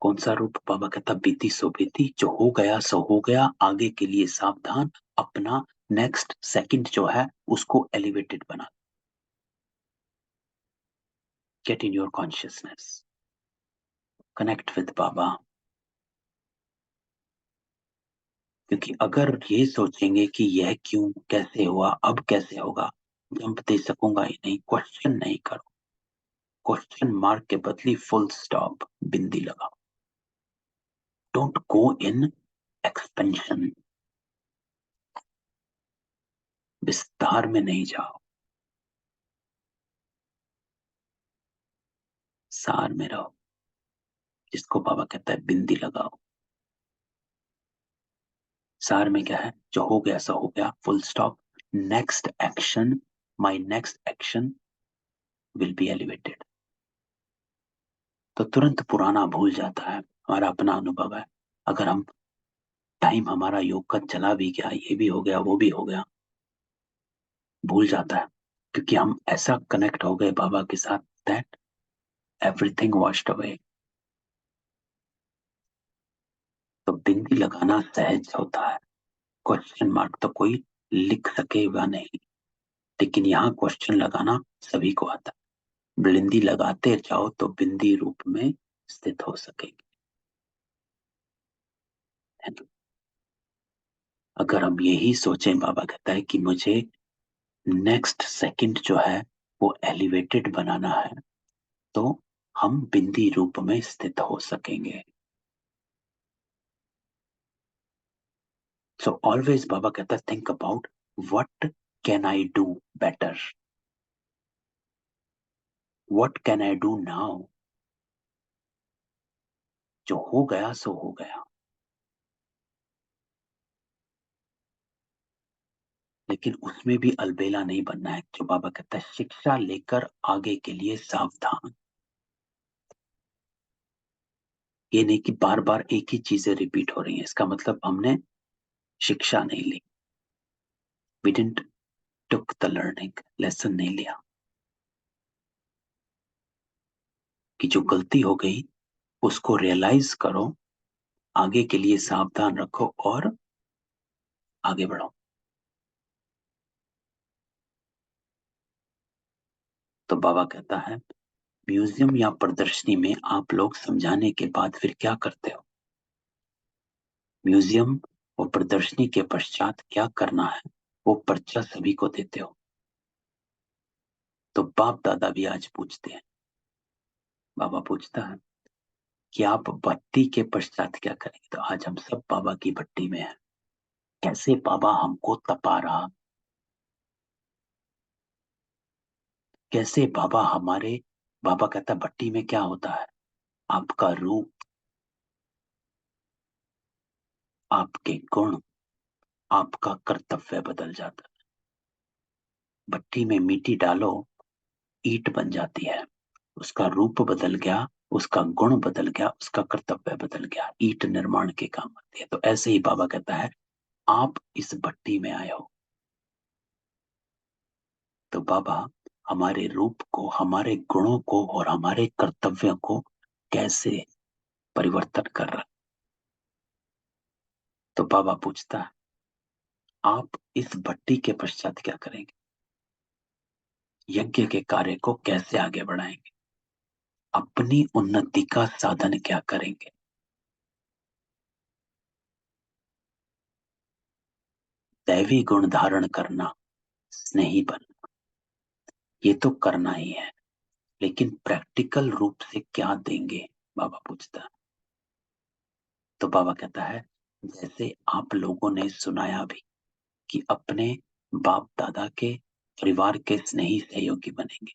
कौन सा रूप? बाबा कहता बीती सो बीती, जो हो गया सो हो गया, आगे के लिए सावधान, अपना नेक्स्ट सेकंड जो है उसको एलिवेटेड बना। Get in your consciousness, connect with बाबा। क्योंकि अगर ये सोचेंगे कि यह क्यों, कैसे हुआ, अब कैसे होगा, जंप दे सकूंगा ही नहीं, क्वेश्चन नहीं करो। क्वेश्चन मार्क के बदले फुल स्टॉप, बिंदी लगाओ। डोंट गो इन एक्सपेंशन, विस्तार में नहीं जाओ, सार में रहो, जिसको बाबा कहता है बिंदी लगाओ। सार में क्या है? जो हो गया सो हो गया, full stop. Next action, my next action will be elevated. तो तुरंत पुराना भूल जाता है। हमारा अपना अनुभव है, अगर हम टाइम हमारा योग का चला भी गया, ये भी हो गया, वो भी हो गया, भूल जाता है, क्योंकि हम ऐसा कनेक्ट हो गए बाबा के साथ दैट एवरीथिंग वॉश्ड अवे। तो बिंदी लगाना सहज होता है, क्वेश्चन मार्क तो कोई लिख सकेगा नहीं, लेकिन यहाँ क्वेश्चन लगाना सभी को आता है। बिंदी लगाते जाओ तो बिंदी रूप में स्थित हो सकेगी। अगर हम यही सोचें, बाबा कहता है कि मुझे नेक्स्ट सेकंड जो है वो एलिवेटेड बनाना है, तो हम बिंदी रूप में स्थित हो सकेंगे। सो ऑलवेज बाबा कहता है think about what can I do better, what can I do now. जो हो गया सो हो गया, लेकिन उसमें भी अलबेला नहीं बनना है। जो बाबा कहता है शिक्षा लेकर आगे के लिए सावधान। ये नहीं कि बार बार एक ही चीजें रिपीट हो रही हैं, इसका मतलब हमने शिक्षा नहीं ली, we didn't took the learning, lesson नहीं लिया। कि जो गलती हो गई उसको रियलाइज करो, आगे के लिए सावधान रखो और आगे बढ़ो। तो बाबा कहता है म्यूजियम या प्रदर्शनी में आप लोग समझाने के बाद फिर क्या करते हो? म्यूजियम और प्रदर्शनी के पश्चात क्या करना है वो पर्चा सभी को देते हो। तो बाप दादा भी आज पूछते हैं, बाबा पूछता है कि आप भट्टी के पश्चात क्या करेंगे। तो आज हम सब बाबा की भट्टी में हैं। कैसे बाबा हमको तपा रहा, कैसे बाबा हमारे, बाबा कहता भट्टी में क्या होता है, आपका रूप, आपके गुण, आपका कर्तव्य बदल जाता है। भट्टी में मिट्टी डालो, ईंट बन जाती है, उसका रूप बदल गया, उसका गुण बदल गया, उसका कर्तव्य बदल गया, ईंट निर्माण के काम आती है। तो ऐसे ही बाबा कहता है आप इस भट्टी में आए हो, तो बाबा हमारे रूप को, हमारे गुणों को और हमारे कर्तव्यों को कैसे परिवर्तन कर रहा है। तो बाबा पूछता है आप इस भट्टी के पश्चात क्या करेंगे, यज्ञ के कार्य को कैसे आगे बढ़ाएंगे, अपनी उन्नति का साधन क्या करेंगे। दैवी गुण धारण करना, स्नेही बनना, ये तो करना ही है, लेकिन प्रैक्टिकल रूप से क्या देंगे, बाबा पूछता है। तो बाबा कहता है जैसे आप लोगों ने सुनाया भी कि अपने बाप दादा के परिवार के स्नेही सहयोगी बनेंगे,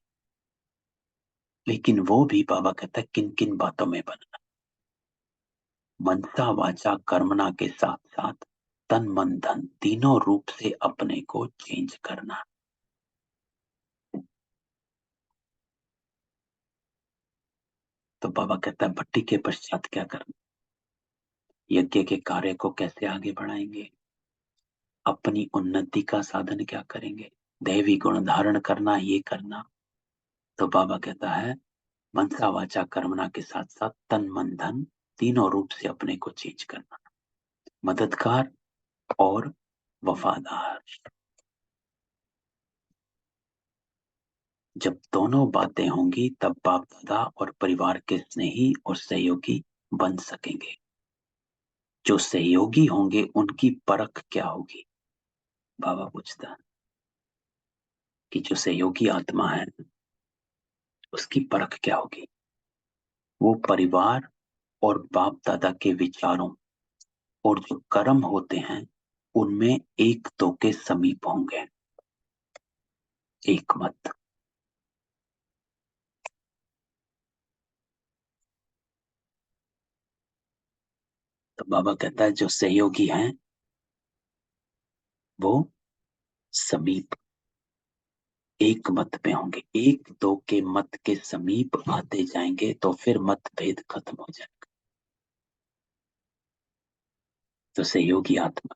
लेकिन वो भी बाबा कहता है किन किन बातों में बनना, मनसा वाचा कर्मणा के साथ साथ तन मन धन तीनों रूप से अपने को चेंज करना। तो बाबा कहता है भट्टी के पश्चात क्या करना, यज्ञ के कार्य को कैसे आगे बढ़ाएंगे, अपनी उन्नति का साधन क्या करेंगे, दैवी गुण धारण करना, ये करना। तो बाबा कहता है मनसा वाचा कर्मणा के साथ साथ तन मन धन तीनों रूप से अपने को चेंज करना, मददगार और वफादार। जब दोनों बातें होंगी तब बाप दादा और परिवार के स्नेही और सहयोगी बन सकेंगे। जो सहयोगी होंगे उनकी परख क्या होगी, बाबा पूछता है कि जो सहयोगी आत्मा है उसकी परख क्या होगी। वो परिवार और बाप दादा के विचारों और जो कर्म होते हैं उनमें एक दो के समीप होंगे, एक मत। तो बाबा कहता है जो सहयोगी हैं वो समीप एक मत में होंगे, एक दो के मत के समीप आते जाएंगे तो फिर मतभेद खत्म हो जाएगा। तो सहयोगी आत्मा,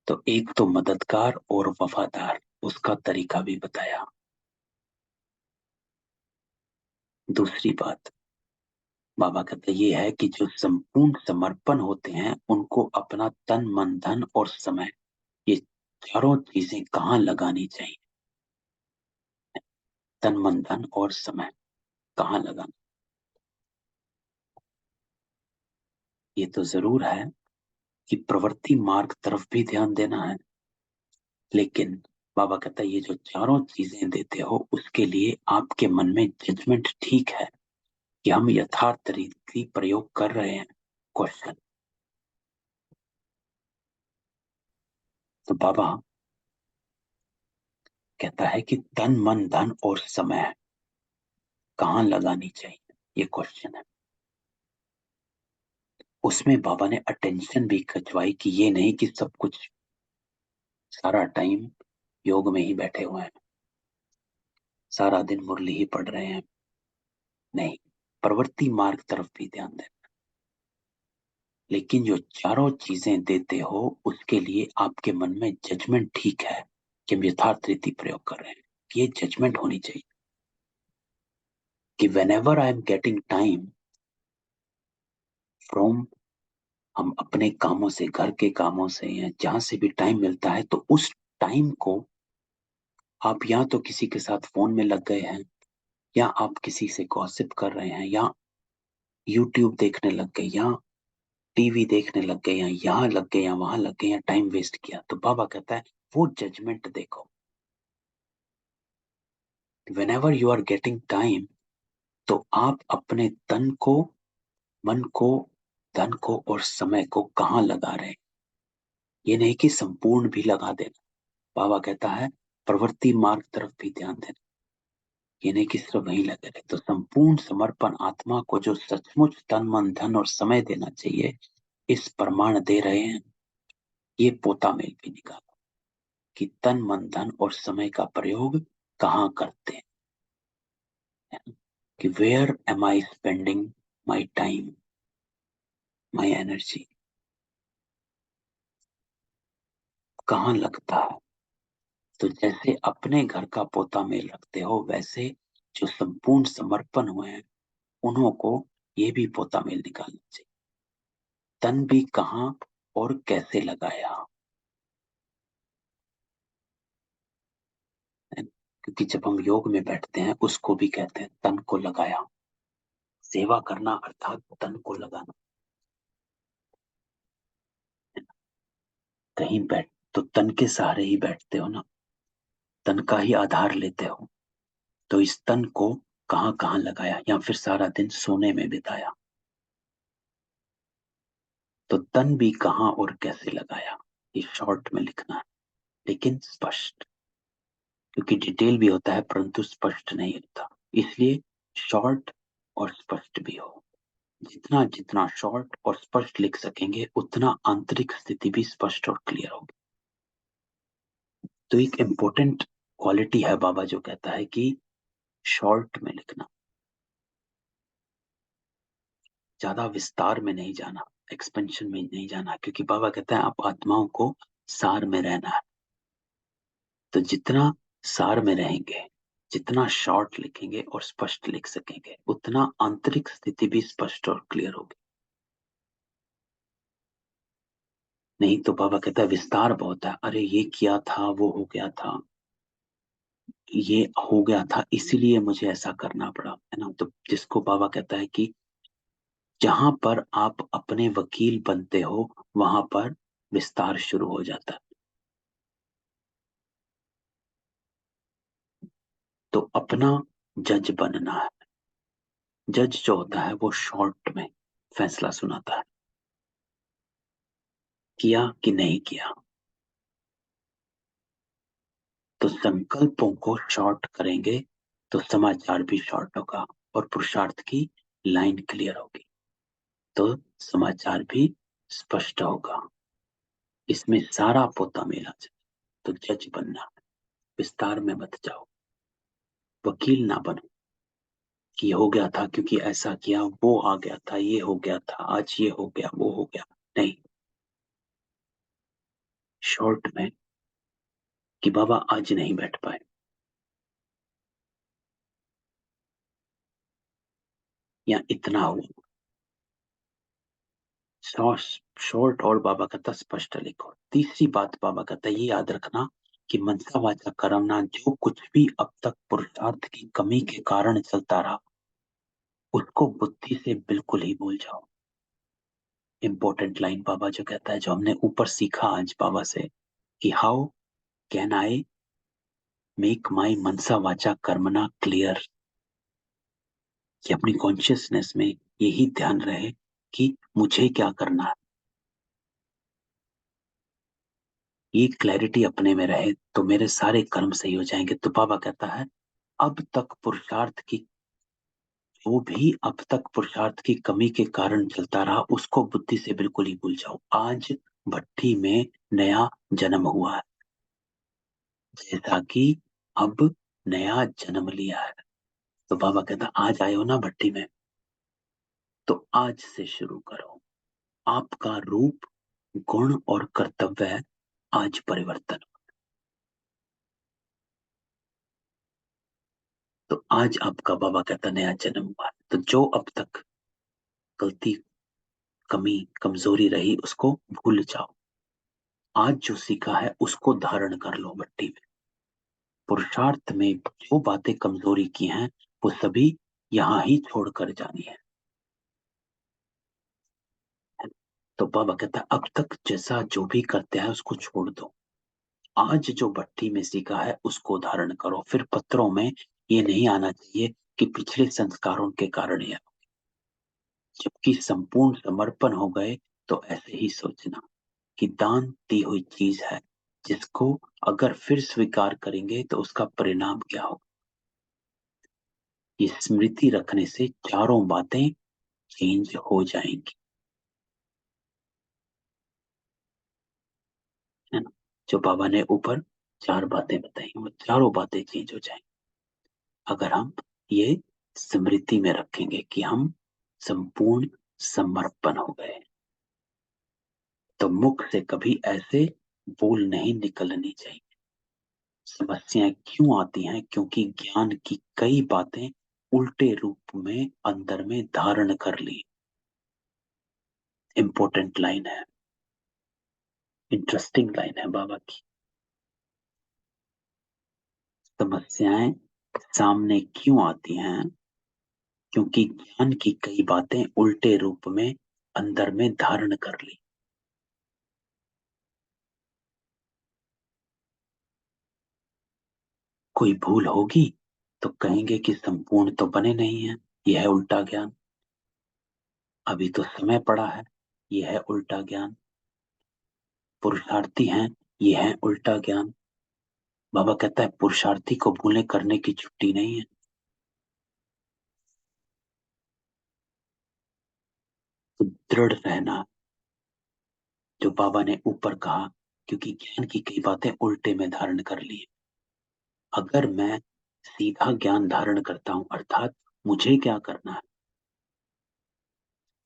तो एक तो मददगार और वफादार, उसका तरीका भी बताया। दूसरी बात बाबा कहते ये है कि जो संपूर्ण समर्पण होते हैं उनको अपना तन मन धन और समय, ये चारों चीजें कहाँ लगानी चाहिए, तन मन धन और समय कहाँ लगाना। ये तो जरूर है कि प्रवृत्ति मार्ग तरफ भी ध्यान देना है, लेकिन बाबा कहता है ये जो चारों चीजें देते हो उसके लिए आपके मन में जजमेंट ठीक है कि हम यथार्थ रीति प्रयोग कर रहे हैं। क्वेश्चन, तो बाबा कहता है कि तन मन धन और समय कहाँ लगानी चाहिए, ये क्वेश्चन है। उसमें बाबा ने अटेंशन भी खिंचवाई कि ये नहीं कि सब कुछ सारा टाइम योग में ही बैठे हुए हैं, सारा दिन मुरली ही पढ़ रहे हैं, नहीं, प्रवृत्ति मार्ग तरफ भी ध्यान दें। लेकिन जो चारों चीजें देते हो उसके लिए आपके मन में जजमेंट ठीक है कि हम यथार्थ रीति प्रयोग कर रहे हैं, ये जजमेंट होनी चाहिए कि whenever I am getting time from, हम अपने कामों से, घर के कामों से या जहां से भी टाइम मिलता है तो उस टाइम को आप या तो किसी के साथ फोन में लग गए हैं, या आप किसी से गॉसिप कर रहे हैं, या यूट्यूब देखने लग गए, या टीवी देखने लग गए, या यहाँ लग गए या वहां लग गए, या टाइम वेस्ट किया। तो बाबा कहता है वो जजमेंट देखो। Whenever you are getting time, तो आप अपने तन को मन को, धन को और समय को कहाँ लगा रहे हैं। ये नहीं कि संपूर्ण भी लगा देना। बाबा कहता है प्रवृत्ति मार्ग तरफ भी ध्यान देना। ये नहीं कि सिर्फ वहीं लगे रहे। तो संपूर्ण समर्पण आत्मा को जो सचमुच तन मन धन और समय देना चाहिए, इस प्रमाण दे रहे हैं। ये पोता मेल भी निकाला कि तन मन धन और समय का प्रयोग कहाँ करते हैं, कि where am I spending my time, my energy, कहाँ लगता है। तो जैसे अपने घर का पोता मेल रखते हो, वैसे जो संपूर्ण समर्पण हुए हैं उन्हों को ये भी पोता मेल निकालना चाहिए। तन भी कहाँ और कैसे लगाया, क्योंकि जब हम योग में बैठते हैं उसको भी कहते हैं तन को लगाया। सेवा करना अर्थात तन को लगाना। कहीं बैठ तो तन के सहारे ही बैठते हो ना, तन का ही आधार लेते हो। तो इस तन को कहाँ कहाँ लगाया, या फिर सारा दिन सोने में बिताया। तो तन भी कहाँ और कैसे लगाया, ये शॉर्ट में लिखना है, लेकिन स्पष्ट, क्योंकि डिटेल भी होता है परंतु स्पष्ट नहीं होता। इसलिए शॉर्ट और स्पष्ट भी हो। जितना जितना शॉर्ट और स्पष्ट लिख सकेंगे उतना आंतरिक स्थिति भी स्पष्ट और क्लियर होगी। तो एक इम्पोर्टेंट क्वालिटी है बाबा जो कहता है कि शॉर्ट में लिखना, ज्यादा विस्तार में नहीं जाना, एक्सपेंशन में नहीं जाना, क्योंकि बाबा कहता है आप आत्माओं को सार में रहना है। तो जितना सार में रहेंगे, जितना शॉर्ट लिखेंगे और स्पष्ट लिख सकेंगे, उतना आंतरिक स्थिति भी स्पष्ट और क्लियर होगी। नहीं तो बाबा कहता है विस्तार बहुत है, अरे ये किया था, वो हो गया था, ये हो गया था इसीलिए मुझे ऐसा करना पड़ा, है ना। तो जिसको बाबा कहता है कि जहां पर आप अपने वकील बनते हो वहां पर विस्तार शुरू हो जाता है। तो अपना जज बनना है। जज जो होता है वो शॉर्ट में फैसला सुनाता है, किया कि नहीं किया। तो संकल्पों को शॉर्ट करेंगे तो समाचार भी शॉर्ट होगा और पुरुषार्थ की लाइन क्लियर होगी, तो समाचार भी स्पष्ट होगा। इसमें सारा पोता मेला जाए। तो जज बनना है, विस्तार में मत जाओ, वकील ना बनो कि हो गया था क्योंकि ऐसा किया, वो आ गया था, ये हो गया था, आज ये हो गया, वो हो गया। नहीं, शॉर्ट में कि बाबा आज नहीं बैठ पाए, या इतना हुआ। शॉर्ट और बाबा कहता स्पष्ट लिखो। तीसरी बात बाबा कहता ये याद रखना कि मनसा वाचा कर्मना, जो कुछ भी अब तक पुरुषार्थ की कमी के कारण चलता रहा उसको बुद्धि से बिल्कुल ही भूल जाओ। इंपॉर्टेंट लाइन बाबा जो कहता है, जो हमने ऊपर सीखा आज बाबा से, कि हाउ कैन आई मेक माई मनसा वाचा कर्मना क्लियर, कि अपनी कॉन्शियसनेस में यही ध्यान रहे कि मुझे क्या करना है। ये क्लैरिटी अपने में रहे तो मेरे सारे कर्म सही हो जाएंगे। तो बाबा कहता है अब तक पुरुषार्थ की, जो भी अब तक पुरुषार्थ की कमी के कारण चलता रहा उसको बुद्धि से बिल्कुल ही भूल जाओ। आज भट्टी में नया जन्म हुआ है, जैसा कि अब नया जन्म लिया है। तो बाबा कहता आज आए हो ना भट्टी में, तो आज से शुरू करो। आपका रूप, गुण और कर्तव्य है आज परिवर्तन। तो आज आपका बाबा कहता नया जन्म हुआ है। तो जो अब तक गलती, कमी, कमजोरी रही उसको भूल जाओ। आज जो सीखा है उसको धारण कर लो भट्टी में। पुरुषार्थ में जो बातें कमजोरी की हैं वो सभी यहाँ ही छोड़कर जानी है। तो बाबा कहता है अब तक जैसा जो भी करते हैं उसको छोड़ दो। आज जो भट्टी में सीखा है उसको धारण करो। फिर पत्रों में ये नहीं आना चाहिए कि पिछले संस्कारों के कारण यह। जबकि संपूर्ण समर्पण हो गए तो ऐसे ही सोचना कि दान दी हुई चीज है जिसको अगर फिर स्वीकार करेंगे तो उसका परिणाम क्या होगा। ये स्मृति रखने से चारों बातें चेंज हो जाएंगी, है ना। जो बाबा ने ऊपर 4 बातें बताई वो चारों बातें चेंज हो जाएंगी अगर हम ये स्मृति में रखेंगे कि हम संपूर्ण समर्पण हो गए। तो मुख से कभी ऐसे बोल नहीं निकलनी चाहिए। समस्याएं क्यों आती हैं? क्योंकि ज्ञान की कई बातें उल्टे रूप में अंदर में धारण कर ली। इंपॉर्टेंट लाइन है, इंटरेस्टिंग लाइन है बाबा की। समस्याएं सामने क्यों आती हैं? क्योंकि ज्ञान की कई बातें उल्टे रूप में अंदर में धारण कर ली। कोई भूल होगी तो कहेंगे कि संपूर्ण तो बने नहीं है, यह है उल्टा ज्ञान। अभी तो समय पड़ा है, यह है उल्टा ज्ञान। पुरुषार्थी हैं, यह है उल्टा ज्ञान। बाबा कहता है पुरुषार्थी को भूलें करने की छुट्टी नहीं है। तो दृढ़ रहना, जो बाबा ने ऊपर कहा, क्योंकि ज्ञान की कई बातें उल्टे में धारण कर ली। अगर मैं सीधा ज्ञान धारण करता हूं, अर्थात मुझे क्या करना है,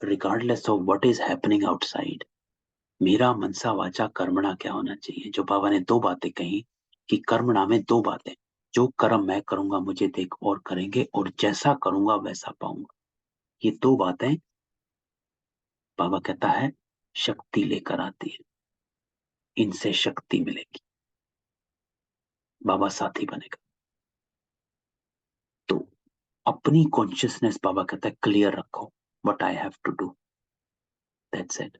regardless of what is happening outside, मेरा मनसा वाचा कर्मणा क्या होना चाहिए। जो बाबा ने 2 बातें कही कि कर्मणा में 2 बातें, जो कर्म मैं करूंगा मुझे देख और करेंगे, और जैसा करूंगा वैसा पाऊंगा। ये 2 बातें बाबा कहता है शक्ति लेकर आती है, इनसे शक्ति मिलेगी, बाबा साथी बनेगा। तो अपनी कॉन्शियसनेस बाबा कहता है क्लियर रखो, what I have to do, that's it.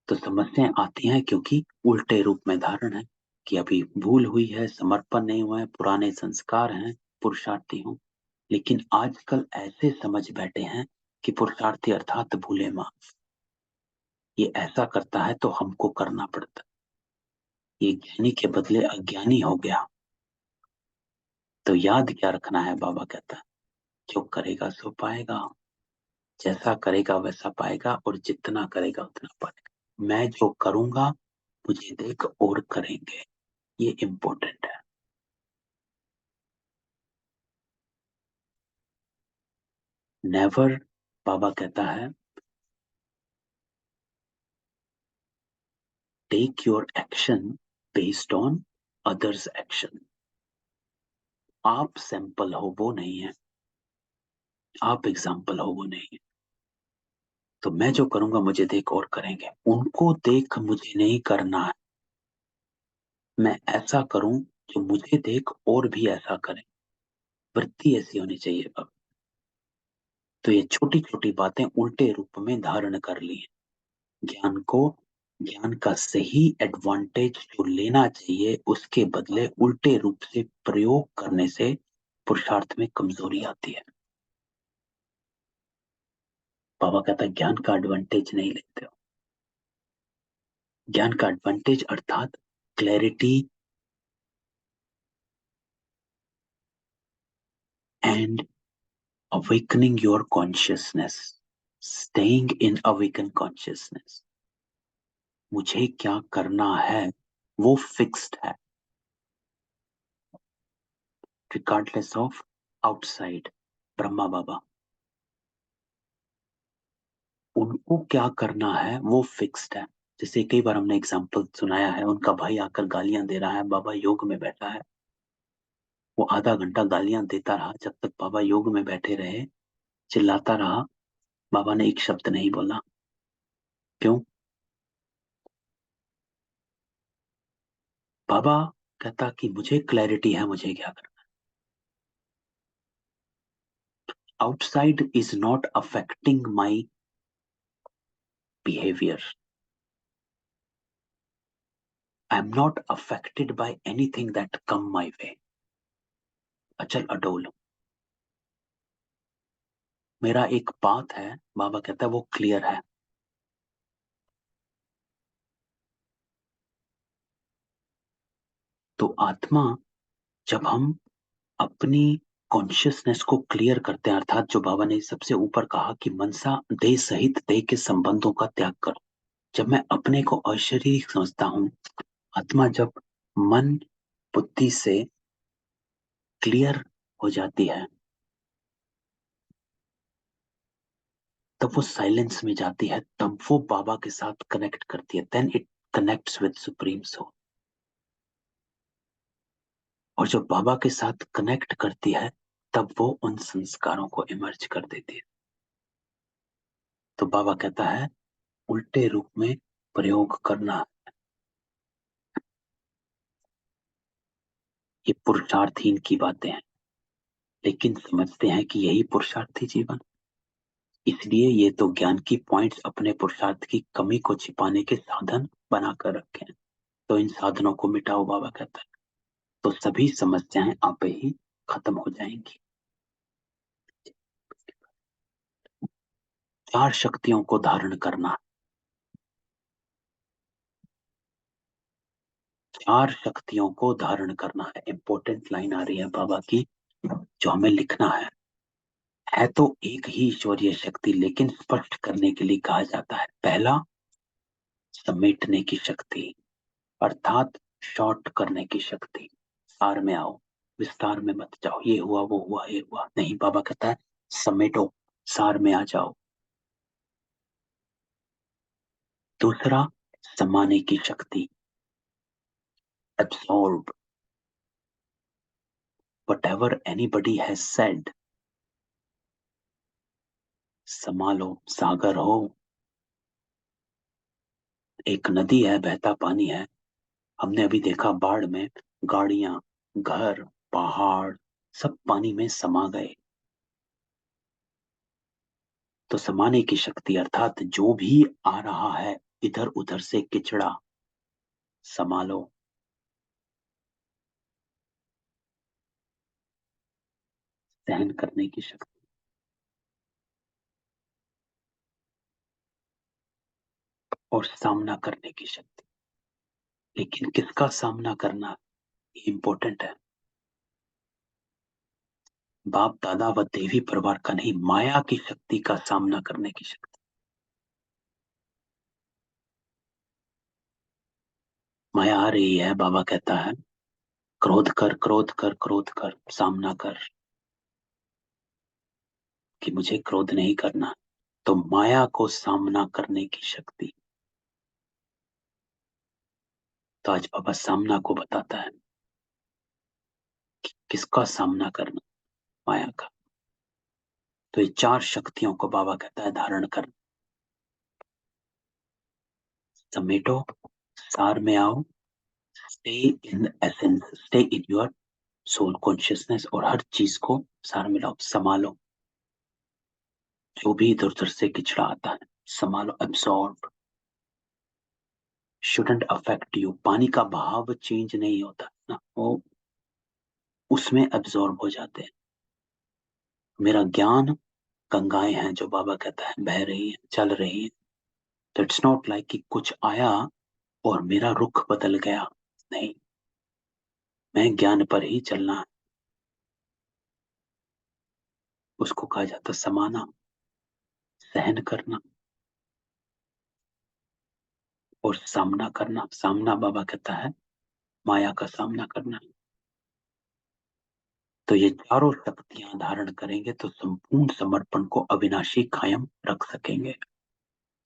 तो समस्याएं आती हैं क्योंकि उल्टे रूप में धारण है कि अभी भूल हुई है, समर्पण नहीं हुआ है, पुराने संस्कार हैं, पुरुषार्थी हूं। लेकिन आजकल ऐसे समझ बैठे हैं कि पुरुषार्थी अर्थात भूले माफ। ये ऐसा करता है तो हमको करना पड़ता, ये ज्ञानी के बदले अज्ञानी हो गया। तो याद क्या रखना है, बाबा कहता है जो करेगा सो पाएगा, जैसा करेगा वैसा पाएगा, और जितना करेगा उतना पाएगा। मैं जो करूंगा मुझे देख और करेंगे, ये इंपॉर्टेंट है। नेवर, बाबा कहता है take your action based on others action. आप सैंपल हो वो नहीं है, आप एग्जाम्पल हो वो नहीं है। तो मैं जो करूंगा मुझे देख और करेंगे, उनको देख मुझे नहीं करना है। मैं ऐसा करूं जो मुझे देख और भी ऐसा करें, वृत्ति ऐसी होनी चाहिए बाबा। तो ये छोटी छोटी बातें उल्टे रूप में धारण कर ली है। ज्ञान का सही एडवांटेज जो लेना चाहिए उसके बदले उल्टे रूप से प्रयोग करने से पुरुषार्थ में कमजोरी आती है। बाबा कहता है ज्ञान का एडवांटेज नहीं लेते हो। ज्ञान का एडवांटेज अर्थात clarity and awakening your consciousness, staying in awakened consciousness। मुझे क्या करना है वो फिक्स्ड है, regardless of outside। ब्रह्मा बाबा, उनको क्या करना है वो फिक्स्ड है। जैसे कई बार हमने एग्जाम्पल सुनाया है, उनका भाई आकर गालियां दे रहा है, बाबा योग में बैठा है, वो आधा घंटा गालियां देता रहा जब तक बाबा योग में बैठे रहे, चिल्लाता रहा, बाबा ने एक शब्द नहीं बोला। क्यों? बाबा कहता कि मुझे क्लैरिटी है, मुझे क्या करना। Outside is not affecting my behavior. I am not affected by anything that come my way। अचल अडोल, मेरा एक पाथ है, बाबा कहता है वो क्लियर है। तो आत्मा, जब हम अपनी कॉन्शियसनेस को क्लियर करते हैं, अर्थात जो बाबा ने सबसे ऊपर कहा कि मनसा देह सहित देह के संबंधों का त्याग करो, जब मैं अपने को अशरीरी समझता हूं, आत्मा जब मन बुद्धि से क्लियर हो जाती है, तब वो साइलेंस में जाती है, तब वो बाबा के साथ कनेक्ट करती है। Then it connects with supreme soul. और जब बाबा के साथ कनेक्ट करती है, तब वो उन संस्कारों को इमर्ज कर देती है। तो बाबा कहता है उल्टे रूप में प्रयोग करना। ये पुरुषार्थहीन की बातें हैं, लेकिन समझते हैं कि यही पुरुषार्थी जीवन। इसलिए ये तो ज्ञान की पॉइंट्स अपने पुरुषार्थ की कमी को छिपाने के साधन बनाकर रखे हैं। तो इन साधनों को मिटाओ, बाबा कहता है, तो सभी समस्याएं आपे ही खत्म हो जाएंगी। 4 शक्तियों को धारण करना। 4 शक्तियों को धारण करना है। इंपॉर्टेंट लाइन आ रही है बाबा की, जो हमें लिखना है तो एक ही ईश्वरीय शक्ति, लेकिन स्पष्ट करने के लिए कहा जाता है। पहला, समेटने की शक्ति, अर्थात शॉर्ट करने की शक्ति। सार में आओ, विस्तार में मत जाओ, ये हुआ वो हुआ ये हुआ नहीं। बाबा कहता है समेटो, सार में आ जाओ। दूसरा, समाने की शक्ति, absorb whatever anybody has said। संभालो, सागर हो, एक नदी है, बहता पानी है। हमने अभी देखा बाढ़ में गाड़ियां, घर, पहाड़ सब पानी में समा गए। तो समाने की शक्ति, अर्थात जो भी आ रहा है इधर उधर से किचड़ा, संभालो। सहन करने की शक्ति, और सामना करने की शक्ति। लेकिन किसका सामना करना, इंपॉर्टेंट है। बाप दादा व देवी परिवार का नहीं, माया की शक्ति का सामना करने की शक्ति। माया आ रही है, बाबा कहता है क्रोध कर क्रोध कर क्रोध कर, सामना कर कि मुझे क्रोध नहीं करना। तो माया को सामना करने की शक्ति। तो आज बाबा सामना को बताता है कि किसका सामना करना, माया का। तो ये 4 शक्तियों को बाबा कहता है धारण कर, समेटो, सार में आओ, stay in essence, stay in your soul consciousness, और हर चीज को सार में लाओ, संभालो। जो भी इधर उधर से किचड़ा आता है संभालो, एब्सॉर्ब। Shouldn't affect you. पानी का बहाव चेंज नहीं होता ना, वो उसमें एब्सॉर्ब हो जाते हैं। मेरा ज्ञान गंगाएं हैं, जो बाबा कहता है बह रही है, चल रही है। तो इट्स नॉट लाइक कि कुछ आया और मेरा रुख बदल गया, नहीं, मैं ज्ञान पर ही चलना है। उसको कहा जाता समाना, सहन करना और सामना करना। सामना बाबा कहता है माया का सामना करना। तो ये चारों शक्तियां धारण करेंगे तो संपूर्ण समर्पण को अविनाशी कायम रख सकेंगे।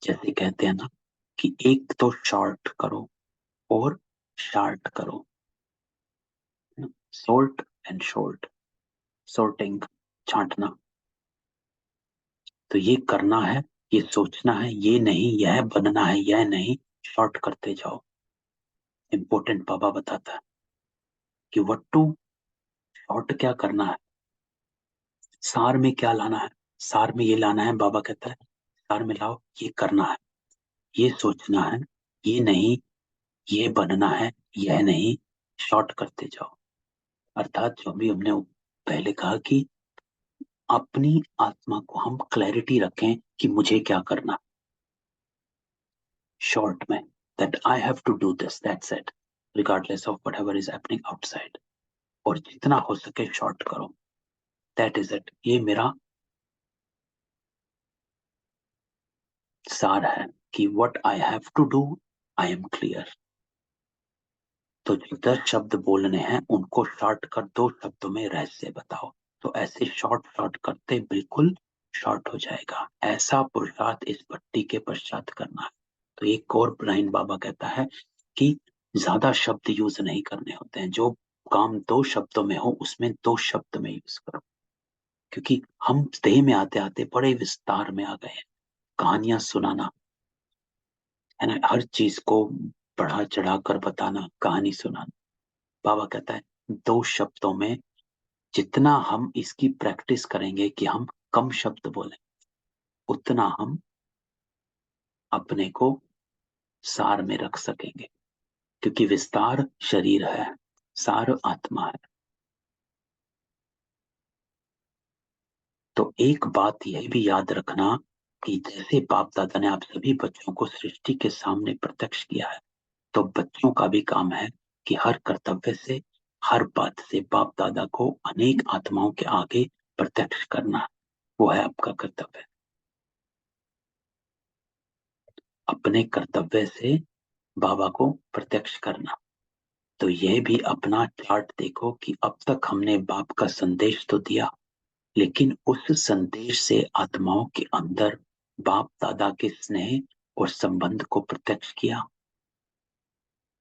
जैसे कहते हैं ना कि एक तो शॉर्ट करो और शार्ट करो, सोल्ट एंड शॉर्ट, सॉर्टिंग, छांटना। तो ये करना है, ये सोचना है, ये नहीं यह बनना है, यह नहीं, शॉर्ट करते जाओ। इंपॉर्टेंट बाबा बताता है कि व्हाट टू शॉर्ट, क्या करना है, सार में क्या लाना है। सार में ये लाना है, बाबा कहता है सार में लाओ, ये करना है, ये सोचना है, ये नहीं ये बनना है, यह नहीं, शॉर्ट करते जाओ। अर्थात जो भी हमने पहले कहा कि अपनी आत्मा को हम क्लैरिटी रखें कि मुझे क्या करना, शॉर्ट में, that I have to do this, that's it, regardless of whatever is happening outside, और जितना हो सके शॉर्ट करो, that is it। ये मेरा सार है कि what I have to do, I am clear। तो जो 10 शब्द बोलने हैं उनको शॉर्ट कर 2 शब्दों में रहस्य बताओ। तो ऐसे शॉर्ट करते बिल्कुल शॉर्ट हो जाएगा। ऐसा पुरुषार्थ इस भट्टी के पश्चात करना है। तो एक और ब्राइन बाबा कहता है कि ज्यादा शब्द यूज नहीं करने होते हैं, जो काम 2 शब्दों में हो उसमें 2 शब्द में यूज करो, क्योंकि हम देह में आते आते बड़े विस्तार में आ गए हैं। कहानियां सुनाना है ना, हर चीज को बढ़ा चढ़ा कर बताना, कहानी सुनाना। बाबा कहता है 2 शब्दों में, जितना हम इसकी प्रैक्टिस करेंगे कि हम कम शब्द बोलें, उतना हम अपने को सार में रख सकेंगे, क्योंकि विस्तार शरीर है, सार आत्मा है। तो एक बात यह भी याद रखना कि जैसे बाप दादा ने आप सभी बच्चों को सृष्टि के सामने प्रत्यक्ष किया है, तो बच्चों का भी काम है कि हर कर्तव्य से, हर बात से बाप दादा को अनेक आत्माओं के आगे प्रत्यक्ष करना। वो है आपका कर्तव्य। अपने कर्तव्य से बाबा को प्रत्यक्ष करना। तो यह भी अपना चार्ट देखो कि अब तक हमने बाप का संदेश तो दिया, लेकिन उस संदेश से आत्माओं के अंदर बाप दादा के स्नेह और संबंध को प्रत्यक्ष किया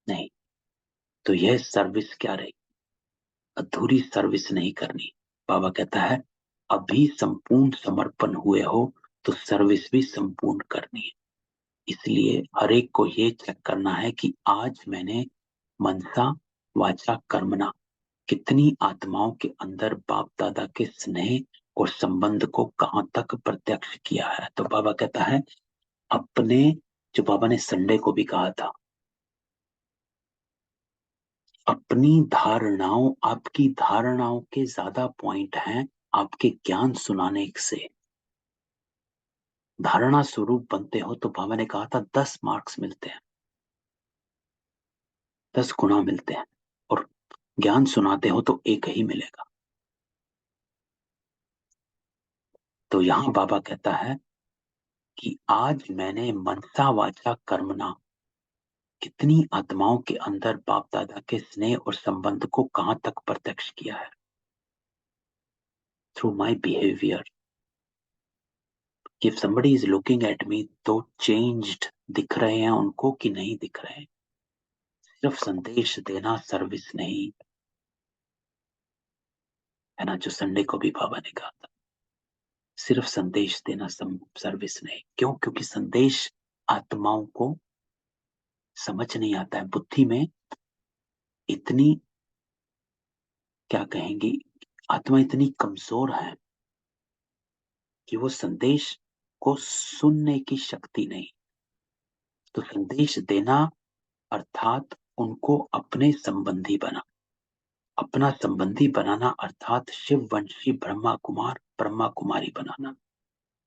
नहीं। तो यह सर्विस क्या रही? अधूरी सर्विस नहीं करनी। बाबा कहता है अभी संपूर्ण समर्पण हुए हो तो सर्विस भी संपूर्ण करनी है। इसलिए हर एक को ये चेक करना है कि आज मैंने मनसा वाचा कर्मणा कितनी आत्माओं के अंदर बाप दादा के स्नेह और संबंध को कहां तक प्रत्यक्ष किया है। तो बाबा कहता है अपने, जो बाबा ने संडे को भी कहा था, अपनी धारणाओं, आपकी धारणाओं के ज्यादा पॉइंट हैं आपके ज्ञान सुनाने से। धारणा स्वरूप बनते हो तो बाबा ने कहा था 10 मार्क्स मिलते हैं, 10 गुना मिलते हैं, और ज्ञान सुनाते हो तो 1 ही मिलेगा। तो यहां बाबा कहता है कि आज मैंने मनसा वाचा कर्मणा कितनी आत्माओं के अंदर बाप दादा के स्नेह और संबंध को कहां तक प्रत्यक्ष किया है, through my behaviour. If somebody is looking at me, तो चेंज्ड दिख रहे हैं उनको कि नहीं दिख रहे हैं? सिर्फ संदेश देना सर्विस नहीं है ना, जो संडे को भी बाबा ने कहा था। सिर्फ संदेश देना सर्विस नहीं। क्यों? क्योंकि संदेश आत्माओं को समझ नहीं आता है। बुद्धि में इतनी, क्या कहेंगे, आत्मा इतनी कमजोर है कि वो संदेश को सुनने की शक्ति नहीं। तो संदेश देना अर्थात उनको अपने संबंधी बना, अपना संबंधी बनाना अर्थात शिव वंशी ब्रह्मा कुमार ब्रह्मा कुमारी बनाना,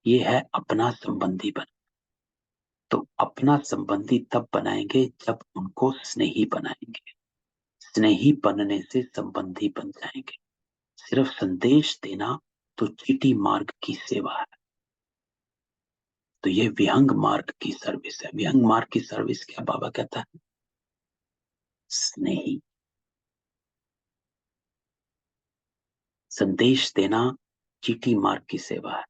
ये है अपना संबंधी बना। तो अपना संबंधी तब बनाएंगे जब उनको स्नेही बनाएंगे। स्नेही बनने से संबंधी बन जाएंगे। सिर्फ संदेश देना तो चीटी मार्ग की सेवा है। तो ये विहंग मार्ग की सर्विस है। विहंग मार्ग की सर्विस क्या बाबा कहता है? स्नेही। संदेश देना चीटी मार्ग की सेवा है,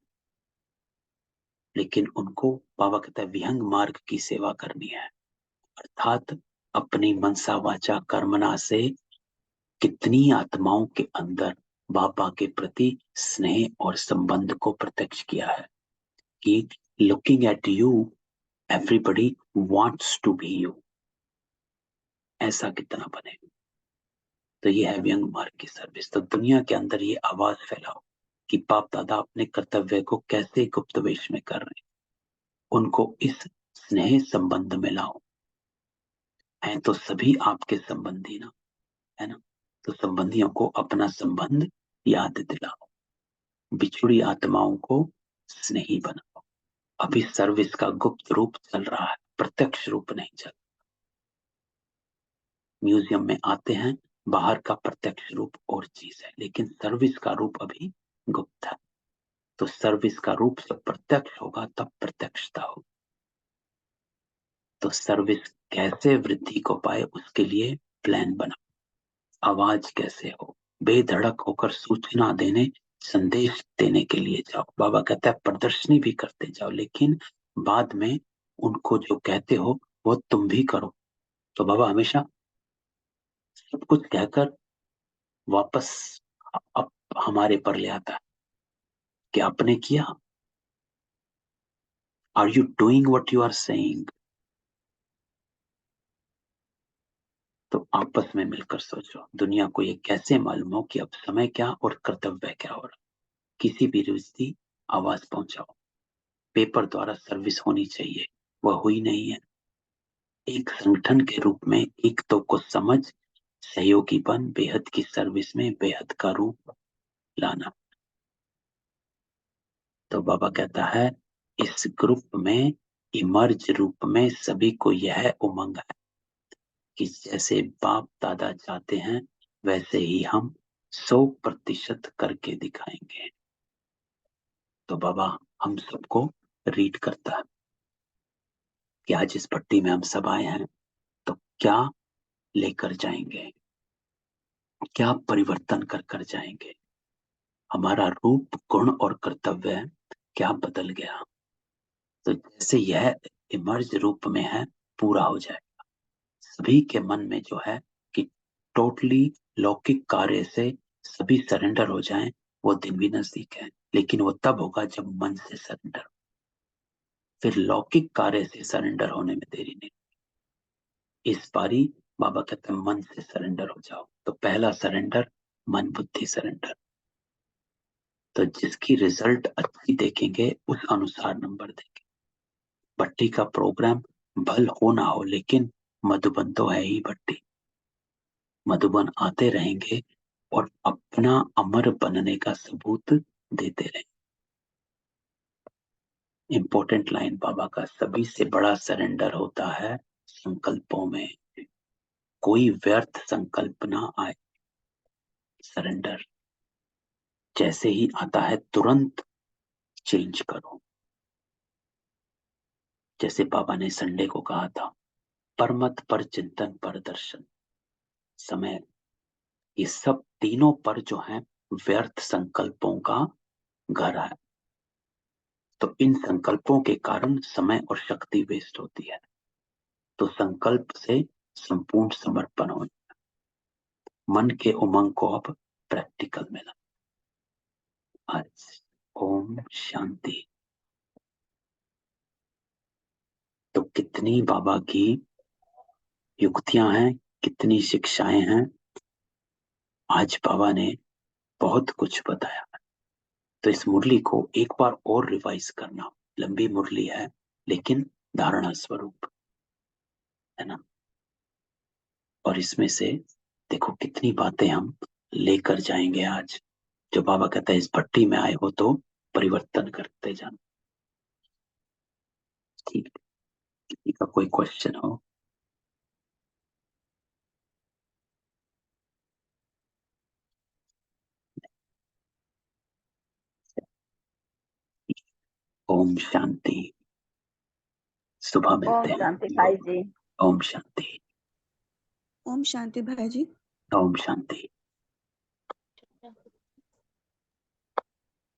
लेकिन उनको बाबा कहता है विहंग मार्ग की सेवा करनी है, अर्थात अपनी मनसा वाचा कर्मणा से कितनी आत्माओं के अंदर बाबा के प्रति स्नेह और संबंध को प्रत्यक्ष किया है कि looking at you everybody wants to be you, ऐसा कितना बने। तो ये है व्यंग मार्ग की सर्विस। तो दुनिया के अंदर ये आवाज फैलाओ कि बाप दादा अपने कर्तव्य को कैसे गुप्त वेश में कर रहे हैं, उनको इस स्नेह संबंध में लाओ। हैं तो सभी आपके संबंधी ना, है ना, तो संबंधियों को अपना संबंध याद दिलाओ। बिछुड़ी आत्माओं को स्नेही बनाओ। अभी सर्विस का गुप्त रूप चल रहा है, प्रत्यक्ष रूप नहीं चल। म्यूजियम में आते हैं, बाहर का प्रत्यक्ष रूप और चीज है, लेकिन सर्विस का रूप अभी गुप्त है। तो सर्विस का रूप जब प्रत्यक्ष होगा तब प्रत्यक्षता होगी। तो सर्विस कैसे वृद्धि को पाए, उसके लिए प्लान बनाओ। आवाज कैसे हो, बेधड़क होकर सूचना देने, संदेश देने के लिए जाओ। बाबा कहता है प्रदर्शनी भी करते जाओ, लेकिन बाद में उनको जो कहते हो वो तुम भी करो। तो बाबा हमेशा सब कुछ कहकर वापस अब हमारे पर ले आता है कि आपने किया। Are you doing what you are saying? तो आपस में मिलकर सोचो, दुनिया को ये कैसे मालूम हो कि अब समय क्या और कर्तव्य क्या हो रहा। किसी भी रिश्ती आवाज पहुंचाओ। पेपर द्वारा सर्विस होनी चाहिए, वह हुई नहीं है। एक संगठन के रूप में एक तो को समझ, सहयोगीपन, बेहद की सर्विस में बेहद का रूप लाना। तो बाबा कहता है इस ग्रुप में, इमर्ज रूप में सभी को यह उमंग है कि जैसे बाप दादा चाहते हैं वैसे ही हम 100% करके दिखाएंगे। तो बाबा हम सबको रीड करता है कि आज इस पट्टी में हम सब आए हैं, तो क्या लेकर जाएंगे, क्या परिवर्तन कर कर जाएंगे। हमारा रूप, गुण और कर्तव्य क्या बदल गया। तो जैसे यह इमर्ज रूप में है, पूरा हो जाएगा। सभी के मन में जो है कि टोटली लौकिक कार्य से सभी सरेंडर हो जाएं, वो दिन भी नजदीक है। लेकिन वो तब होगा जब मन से सरेंडर। फिर लौकिक कार्य से सरेंडर होने में देरी नहीं। इस बारी बाबा कहते हैं मन से सरेंडर हो जाओ। तो पहला सरेंडर मन बुद्धि सरेंडर। तो जिसकी रिजल्ट अच्छी देखेंगे उस अनुसार नंबर देंगे। भट्टी का प्रोग्राम भल हो ना हो, लेकिन मधुबन तो है ही भट्टी। मधुबन आते रहेंगे और अपना अमर बनने का सबूत देते रहेंगे। इंपॉर्टेंट लाइन बाबा का, सभी से बड़ा सरेंडर होता है संकल्पों में। कोई व्यर्थ संकल्प ना आए। सरेंडर जैसे ही आता है तुरंत चेंज करो। जैसे बाबा ने संडे को कहा था, परमत पर चिंतन पर दर्शन। समय, ये सब तीनों पर जो है व्यर्थ संकल्पों का घर है। तो इन संकल्पों के कारण समय और शक्ति वेस्ट होती है। तो संकल्प से संपूर्ण समर्पण हो। मन के उमंग को अब प्रैक्टिकल में ला। आज ओम शांति। तो कितनी बाबा की युक्तियां हैं, कितनी शिक्षाएं हैं। आज बाबा ने बहुत कुछ बताया। तो इस मुरली को एक बार और रिवाइज करना। लंबी मुरली है लेकिन धारणा स्वरूप है ना। और इसमें से देखो कितनी बातें हम लेकर जाएंगे आज। जो बाबा कहता है इस भट्टी में आए हो तो परिवर्तन करते जाना। ठीक, किसी का कोई क्वेश्चन हो? ओम शांति। सुबह ओम मिलते हैं। शांति भाई जी। ओम शांति। ओम शांति भाई जी। ओम शांति।